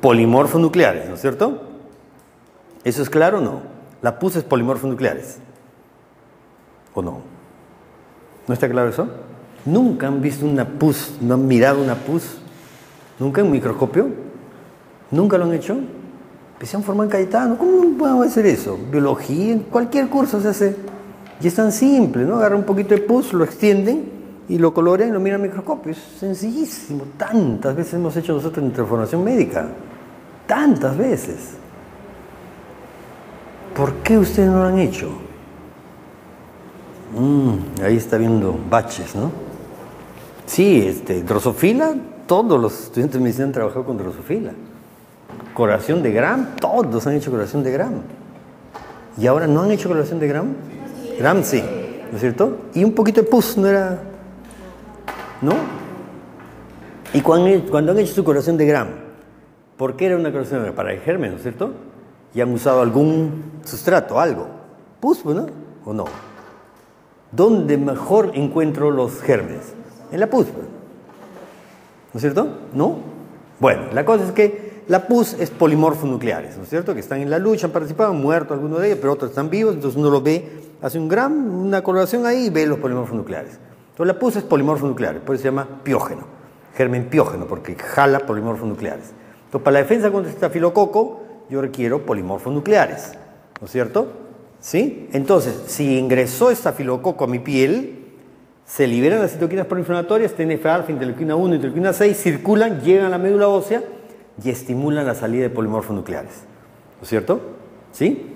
Polimorfonucleares, ¿no es cierto? ¿Eso es claro o no? La pus es polimorfonucleares. ¿O no? ¿No está claro eso? ¿Nunca han visto una pus? ¿No han mirado una pus? ¿Nunca en un microscopio? ¿Nunca lo han hecho? Pues se han formado en Cayetano. ¿Cómo podemos hacer eso? Biología, en cualquier curso se hace. Y es tan simple, ¿no? Agarran un poquito de pus, lo extienden y lo colorean y lo miran al microscopio. Es sencillísimo. Tantas veces hemos hecho nosotros en transformación médica. Tantas veces. ¿Por qué ustedes no lo han hecho? Ahí está viendo baches, ¿no? Sí, drosofila, todos los estudiantes de medicina han trabajado con drosofila. Coloración de Gram, todos han hecho coloración de Gram. ¿Y ahora no han hecho coloración de Gram? Gram sí, ¿no es cierto? Y un poquito de pus, ¿no era? ¿No? Y cuando han hecho su coloración de Gram, ¿por qué era una coloración de Gram? Para el germen, ¿no es cierto? Y han usado algún sustrato, algo. Pus, ¿no? ¿O no? ¿Dónde mejor encuentro los gérmenes? En la pus, ¿no es cierto? ¿No? Bueno, la cosa es que la pus es polimorfonucleares, ¿no es cierto? Que están en la lucha, han participado, han muerto algunos de ellos, pero otros están vivos, entonces uno los ve, hace un Gram, una coloración ahí y ve los polimorfonucleares. Entonces la pus es polimorfonucleares, por eso se llama piógeno, germen piógeno, porque jala polimorfonucleares. Entonces para la defensa contra el estafilococo, yo requiero polimorfonucleares, ¿no es cierto? ¿Sí? Entonces, si ingresó estafilococo a mi piel, se liberan las citoquinas proinflamatorias, TNF-alfa, interleuquina 1, interleuquina 6, circulan, llegan a la médula ósea y estimulan la salida de polimorfonucleares, ¿no es cierto? ¿Sí?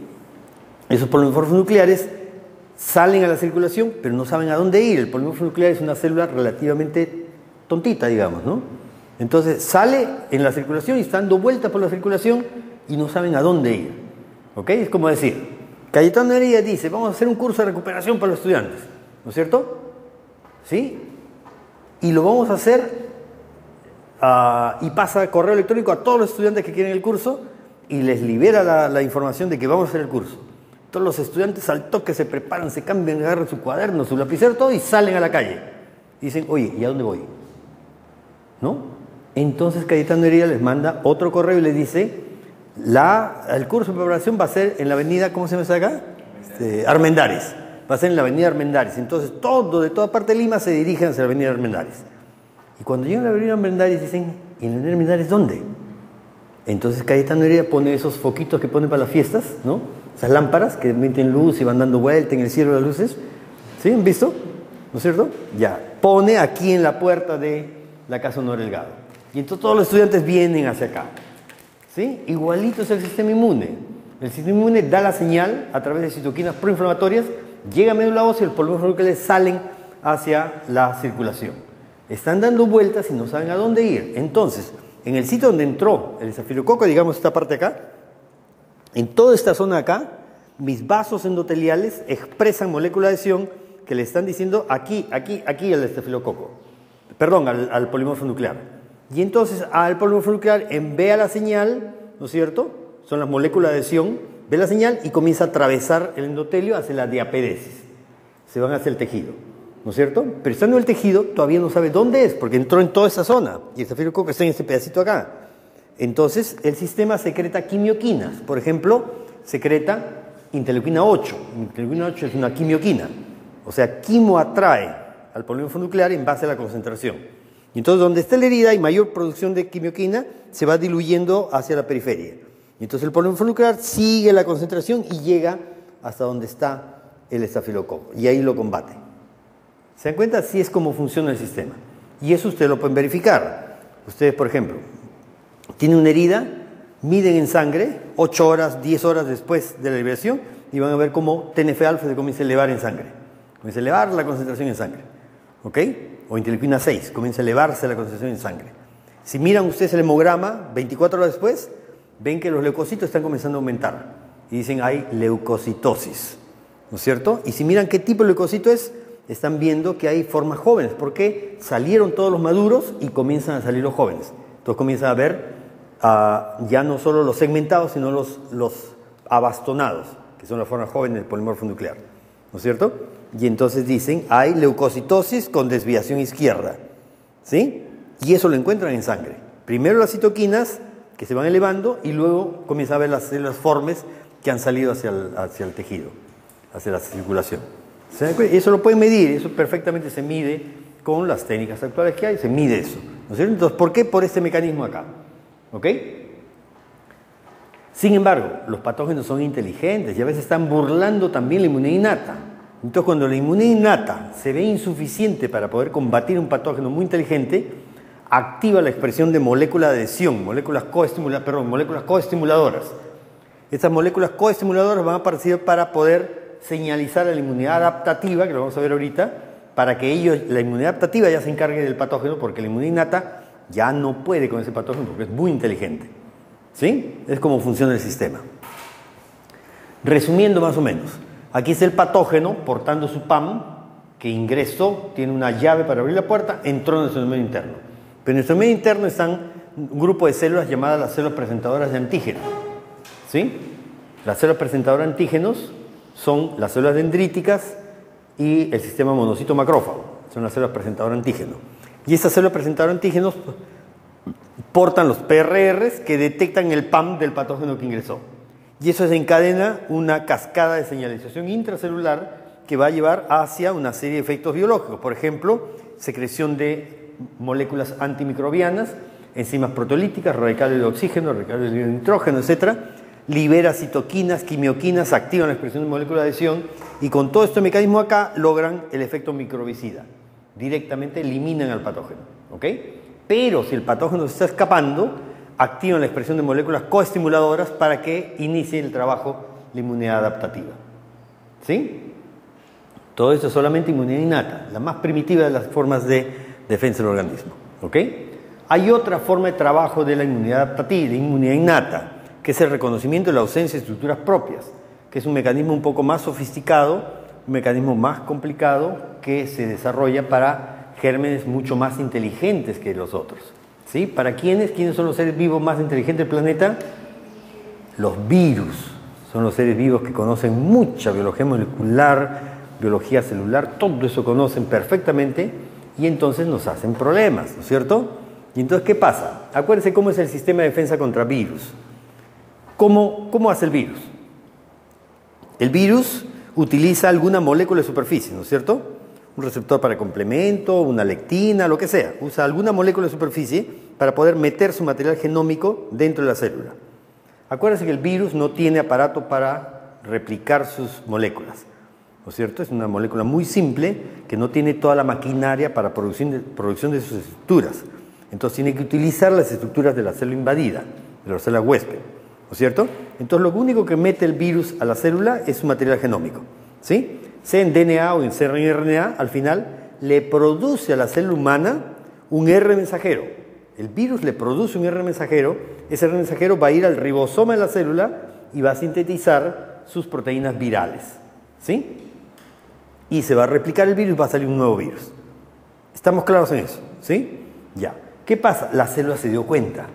Esos polimorfonucleares salen a la circulación, pero no saben a dónde ir. El polimorfonuclear es una célula relativamente tontita, digamos, ¿no? Entonces sale en la circulación y está dando vueltas por la circulación y no saben a dónde ir, ¿ok? Es como decir, Cayetano Heredia dice, vamos a hacer un curso de recuperación para los estudiantes, ¿no es cierto? ¿Sí? Y lo vamos a hacer y pasa correo electrónico a todos los estudiantes que quieren el curso y les libera la información de que vamos a hacer el curso. Todos los estudiantes al toque se preparan, se cambian, agarran su cuaderno, su lapicero, todo y salen a la calle. Y dicen, oye, ¿y a dónde voy? ¿No? Entonces Cayetano Heredia les manda otro correo y les dice, el curso de preparación va a ser en la avenida, ¿cómo se llama acá? Armendáriz. Va a ser en la avenida Armendáriz. Entonces todos de toda parte de Lima se dirigen hacia la avenida Armendáriz. Y cuando llegan a la avenida Armendáriz dicen, ¿y en la avenida Armendáriz dónde? Entonces Cayetano Heredia pone esos foquitos que pone para las fiestas, ¿no? Esas lámparas que emiten luz y van dando vuelta en el cielo de las luces. ¿Sí? ¿Han visto? ¿No es cierto? Ya. Pone aquí en la puerta de la Casa Honor Delgado. Y entonces todos los estudiantes vienen hacia acá. ¿Sí? Igualito es el sistema inmune. El sistema inmune da la señal a través de citoquinas proinflamatorias, llega a médula ósea y los polimorfonucleares salen hacia la circulación. Están dando vueltas y no saben a dónde ir. Entonces, en el sitio donde entró el estafilococo, digamos esta parte acá, en toda esta zona acá, mis vasos endoteliales expresan molécula de adhesión que le están diciendo aquí al estafilococo. Perdón, al polimorfo nuclear. Y entonces al polimorfo nuclear vea la señal, ¿no es cierto? Son las moléculas de adhesión, ve la señal y comienza a atravesar el endotelio hacia la diapedesis. Se van hacia el tejido, ¿no es cierto? Pero estando en el tejido todavía no sabe dónde es, porque entró en toda esa zona y el estafilococo está en este pedacito acá. Entonces el sistema secreta quimioquinas. Por ejemplo, secreta interleuquina 8. Interleuquina 8 es una quimioquina. O sea, quimo atrae al polimorfo nuclear en base a la concentración. Y entonces donde está la herida hay mayor producción de quimioquina, se va diluyendo hacia la periferia. Y entonces el polimorfo nuclear sigue la concentración y llega hasta donde está el estafilococo. Y ahí lo combate. ¿Se dan cuenta? Así es como funciona el sistema. Y eso ustedes lo pueden verificar. Ustedes, por ejemplo, tienen una herida, miden en sangre 8 horas, 10 horas después de la liberación y van a ver cómo TNF-alfa se comienza a elevar en sangre. Comienza a elevar la concentración en sangre. ¿Ok? O interleuquina 6, comienza a elevarse la concentración en sangre. Si miran ustedes el hemograma 24 horas después, ven que los leucocitos están comenzando a aumentar. Y dicen, hay leucocitosis. ¿No es cierto? Y si miran qué tipo de leucocito es, están viendo que hay formas jóvenes, porque salieron todos los maduros y comienzan a salir los jóvenes. Entonces comienzan a haber ya no solo los segmentados, sino los abastonados, que son las formas jóvenes del polimorfo nuclear, ¿no es cierto? Y entonces dicen, hay leucocitosis con desviación izquierda, ¿sí? Y eso lo encuentran en sangre. Primero las citoquinas, que se van elevando, y luego comienza a ver las células formes que han salido hacia el tejido, hacia la circulación. Eso lo pueden medir, eso perfectamente se mide con las técnicas actuales que hay, se mide eso, ¿no es cierto? Entonces, ¿por qué? Por este mecanismo acá, ¿ok? Sin embargo, los patógenos son inteligentes y a veces están burlando también la inmunidad innata. Entonces, cuando la inmunidad innata se ve insuficiente para poder combatir un patógeno muy inteligente, activa la expresión de moléculas de adhesión, moléculas coestimuladoras. Estas moléculas coestimuladoras van a aparecer para poder señalizar a la inmunidad adaptativa, que lo vamos a ver ahorita, para que la inmunidad adaptativa ya se encargue del patógeno, porque la inmunidad innata ya no puede con ese patógeno porque es muy inteligente. ¿Sí? Es como funciona el sistema. Resumiendo más o menos, aquí está el patógeno portando su PAM, que ingresó, tiene una llave para abrir la puerta, entró en nuestro medio interno. Pero en nuestro medio interno están un grupo de células llamadas las células presentadoras de antígenos. ¿Sí? Las células presentadoras de antígenos son las células dendríticas y el sistema monocito-macrófago. Son las células presentadoras de antígenos. Y estas células presentadoras de antígenos portan los PRRs que detectan el PAM del patógeno que ingresó. Y eso desencadena una cascada de señalización intracelular que va a llevar hacia una serie de efectos biológicos. Por ejemplo, secreción de moléculas antimicrobianas, enzimas proteolíticas, radicales de oxígeno, radicales de nitrógeno, etc. Libera citoquinas, quimioquinas, activan la expresión de moléculas de adhesión y con todo este mecanismo acá logran el efecto microbicida. Directamente eliminan al patógeno. ¿Ok? Pero si el patógeno se está escapando, activan la expresión de moléculas coestimuladoras para que inicie el trabajo la inmunidad adaptativa. ¿Sí? Todo esto es solamente inmunidad innata, la más primitiva de las formas de defensa del organismo. ¿Ok? Hay otra forma de trabajo de la inmunidad adaptativa, la inmunidad innata, que es el reconocimiento de la ausencia de estructuras propias, que es un mecanismo un poco más sofisticado, un mecanismo más complicado que se desarrolla para gérmenes mucho más inteligentes que los otros. ¿Sí? ¿Para quiénes? ¿Quiénes son los seres vivos más inteligentes del planeta? Los virus. Son los seres vivos que conocen mucha biología molecular, biología celular, todo eso conocen perfectamente y entonces nos hacen problemas, ¿no es cierto? Y entonces, ¿qué pasa? Acuérdense cómo es el sistema de defensa contra virus. ¿Cómo hace el virus? El virus utiliza alguna molécula de superficie, ¿no es cierto? Un receptor para complemento, una lectina, lo que sea. Usa alguna molécula de superficie para poder meter su material genómico dentro de la célula. Acuérdense que el virus no tiene aparato para replicar sus moléculas, ¿no es cierto? Es una molécula muy simple que no tiene toda la maquinaria para producción de sus estructuras. Entonces tiene que utilizar las estructuras de la célula invadida, de la célula huésped, ¿no es cierto? Entonces lo único que mete el virus a la célula es su material genómico, ¿sí? Sea en DNA o en cRNA, al final le produce a la célula humana un R mensajero. El virus le produce un R mensajero, ese R mensajero va a ir al ribosoma de la célula y va a sintetizar sus proteínas virales, ¿sí? Y se va a replicar el virus, va a salir un nuevo virus. ¿Estamos claros en eso? ¿Sí? Ya. ¿Qué pasa? La célula se dio cuenta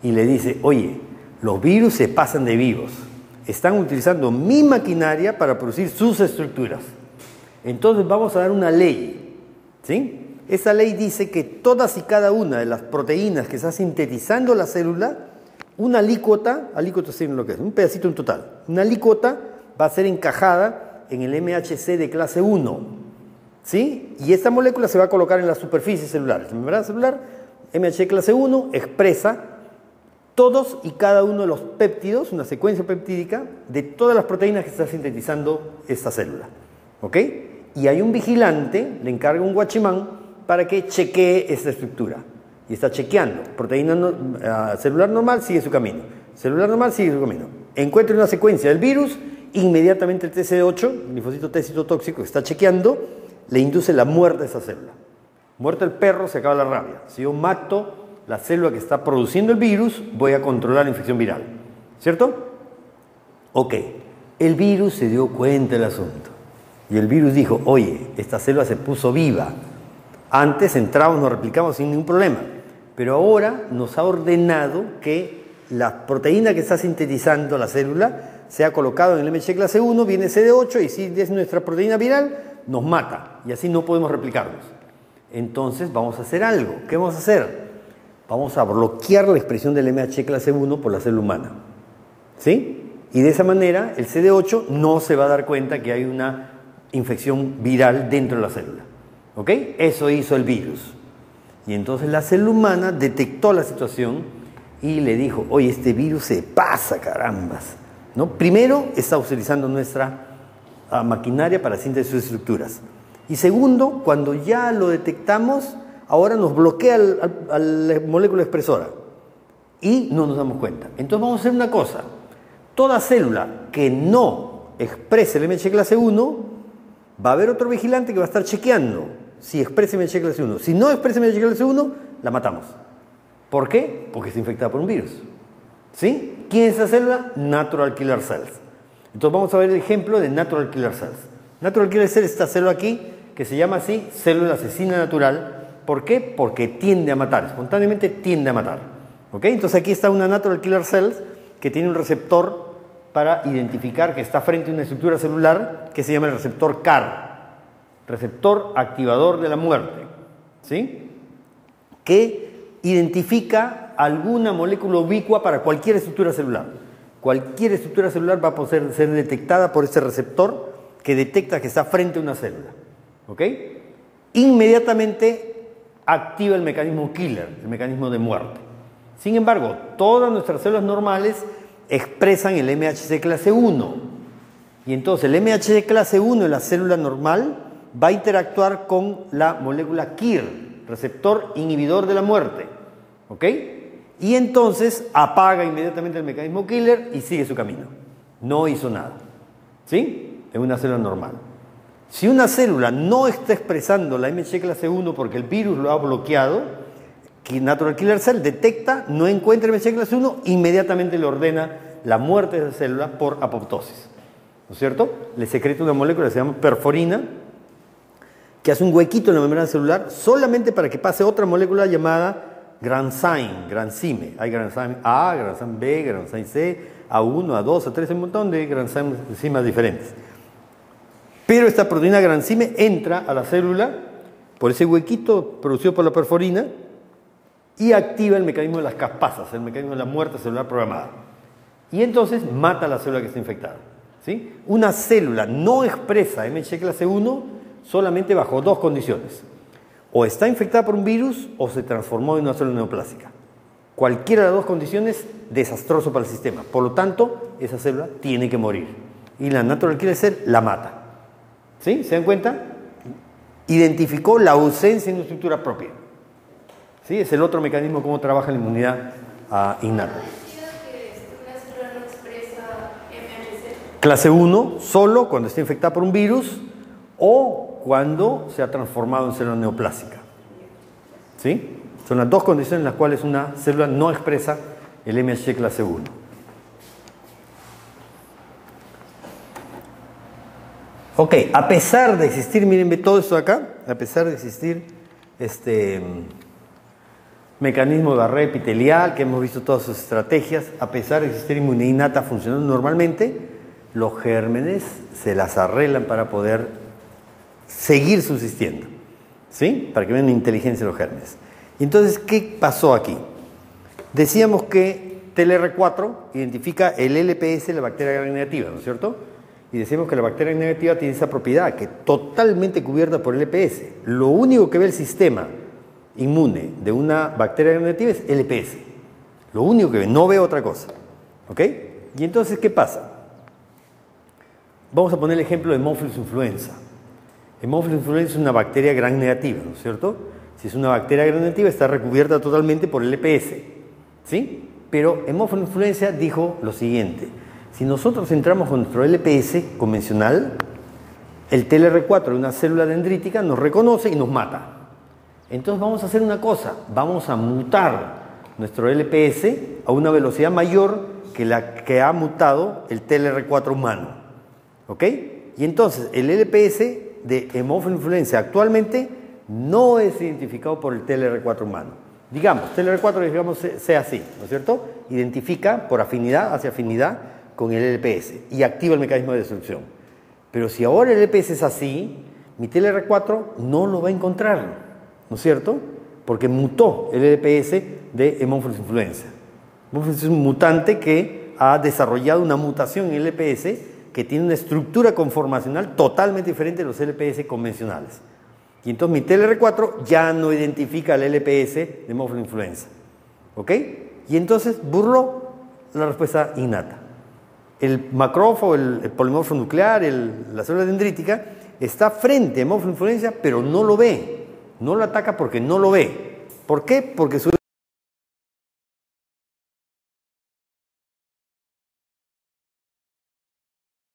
y le dice, oye, los virus se pasan de vivos. Están utilizando mi maquinaria para producir sus estructuras. Entonces vamos a dar una ley, ¿sí? Esa ley dice que todas y cada una de las proteínas que está sintetizando la célula, una alícuota ¿saben lo que es? Un pedacito en total. Una alícuota va a ser encajada en el MHC de clase 1, ¿sí? Y esta molécula se va a colocar en la superficie celular. La membrana celular, MHC clase 1, expresa todos y cada uno de los péptidos, una secuencia peptídica de todas las proteínas que está sintetizando esta célula. ¿Ok? Y hay un vigilante, le encarga un guachimán para que chequee esta estructura. Y está chequeando. Proteína celular normal sigue su camino. Celular normal sigue su camino. Encuentra una secuencia del virus, inmediatamente el TCD8, el linfocito T citotóxico que está chequeando, le induce la muerte de esa célula. Muerto el perro, se acaba la rabia. Si yo mato la célula que está produciendo el virus, voy a controlar la infección viral. ¿Cierto? Ok. El virus se dio cuenta del asunto. Y el virus dijo, oye, esta célula se puso viva. Antes entramos, nos replicamos sin ningún problema. Pero ahora nos ha ordenado que la proteína que está sintetizando la célula sea colocado en el MHC clase 1, viene CD8 y si es nuestra proteína viral, nos mata y así no podemos replicarnos. Entonces vamos a hacer algo. ¿Qué vamos a hacer? Vamos a bloquear la expresión del MHC clase 1 por la célula humana. ¿Sí? Y de esa manera el CD8 no se va a dar cuenta que hay una infección viral dentro de la célula. ¿Ok? Eso hizo el virus. Y entonces la célula humana detectó la situación y le dijo, oye, este virus se pasa, carambas, ¿no? Primero, está utilizando nuestra maquinaria para síntesis de estructuras. Y segundo, cuando ya lo detectamos, ahora nos bloquea a la molécula expresora y no nos damos cuenta. Entonces vamos a hacer una cosa. Toda célula que no exprese el MHC clase 1, va a haber otro vigilante que va a estar chequeando si expresa MHC clase 1. Si no expresa MHC clase 1, la matamos. ¿Por qué? Porque está infectada por un virus. ¿Sí? ¿Quién es esa célula? Natural Killer Cells. Entonces vamos a ver el ejemplo de Natural Killer Cells. Natural Killer Cells es esta célula aquí, que se llama así, célula asesina natural. ¿Por qué? Porque tiende a matar, espontáneamente tiende a matar. ¿Ok? Entonces aquí está una Natural Killer Cells que tiene un receptor para identificar que está frente a una estructura celular que se llama el receptor CAR, receptor activador de la muerte. ¿Sí? Que identifica alguna molécula ubicua para cualquier estructura celular. Cualquier estructura celular va a poder ser detectada por ese receptor que detecta que está frente a una célula. ¿Ok? Inmediatamente activa el mecanismo killer, el mecanismo de muerte. Sin embargo, todas nuestras células normales expresan el MHC clase 1. Y entonces el MHC clase 1 en la célula normal va a interactuar con la molécula KIR, receptor inhibidor de la muerte. ¿Ok? Y entonces apaga inmediatamente el mecanismo killer y sigue su camino. No hizo nada. ¿Sí? En una célula normal. Si una célula no está expresando la MHC clase 1 porque el virus lo ha bloqueado, Natural Killer Cell detecta, no encuentra MHC clase 1, inmediatamente le ordena la muerte de esa célula por apoptosis. ¿No es cierto? Le secreta una molécula que se llama perforina, que hace un huequito en la membrana celular solamente para que pase otra molécula llamada granzime. Hay granzime A, granzime B, granzime C, A1, A2, A3, un montón de granzimas diferentes. Pero esta proteína granzime entra a la célula por ese huequito producido por la perforina y activa el mecanismo de las caspasas, el mecanismo de la muerte celular programada. Y entonces mata a la célula que está infectada. ¿Sí? Una célula no expresa MHC clase 1 solamente bajo dos condiciones. O está infectada por un virus o se transformó en una célula neoplásica. Cualquiera de las dos condiciones, desastroso para el sistema. Por lo tanto, esa célula tiene que morir. Y la Natural Killer Cell la mata. ¿Sí? ¿Se dan cuenta? Identificó la ausencia de una estructura propia. ¿Sí? Es el otro mecanismo cómo trabaja la inmunidad innata. Clase 1 solo cuando está infectada por un virus o cuando se ha transformado en célula neoplásica. ¿Sí? Son las dos condiciones en las cuales una célula no expresa el MHC clase 1. Ok, a pesar de existir, miren, ve todo esto acá, a pesar de existir este mecanismo de barrera epitelial, que hemos visto todas sus estrategias, a pesar de existir inmunidad innata funcionando normalmente, los gérmenes se las arreglan para poder seguir subsistiendo, ¿sí? Para que vean la inteligencia de los gérmenes. Y entonces, ¿qué pasó aquí? Decíamos que TLR4 identifica el LPS, la bacteria gram negativa, ¿no es cierto? Y decíamos que la bacteria gram negativa tiene esa propiedad, que totalmente cubierta por LPS. Lo único que ve el sistema inmune de una bacteria gram negativa es LPS. Lo único que ve, no ve otra cosa. ¿Ok? Y entonces, ¿qué pasa? Vamos a poner el ejemplo de Haemophilus influenza. Haemophilus influenza es una bacteria gram negativa, ¿no es cierto? Si es una bacteria gram negativa, está recubierta totalmente por LPS. ¿Sí? Pero Haemophilus influenza dijo lo siguiente: si nosotros entramos con nuestro LPS convencional, el TLR4 de una célula dendrítica nos reconoce y nos mata. Entonces vamos a hacer una cosa, vamos a mutar nuestro LPS a una velocidad mayor que la que ha mutado el TLR4 humano. ¿Ok? Y entonces el LPS de Haemophilus influenza actualmente no es identificado por el TLR4 humano. digamos, TLR4 digamos, sea así, ¿no es cierto? Identifica por afinidad, hacia afinidad con el LPS y activa el mecanismo de destrucción. Pero si ahora el LPS es así, mi TLR4 no lo va a encontrar, ¿no es cierto? Porque mutó el LPS de Haemophilus influenza. Haemophilus es un mutante que ha desarrollado una mutación en el LPS que tiene una estructura conformacional totalmente diferente de los LPS convencionales. Y entonces mi TLR4 ya no identifica el LPS de Haemophilus influenza. ¿Ok? Y entonces burló la respuesta innata. El macrófago, el polimorfo nuclear, la célula dendrítica, está frente a Haemophilus influenza, pero no lo ve. No lo ataca porque no lo ve. ¿Por qué? Porque su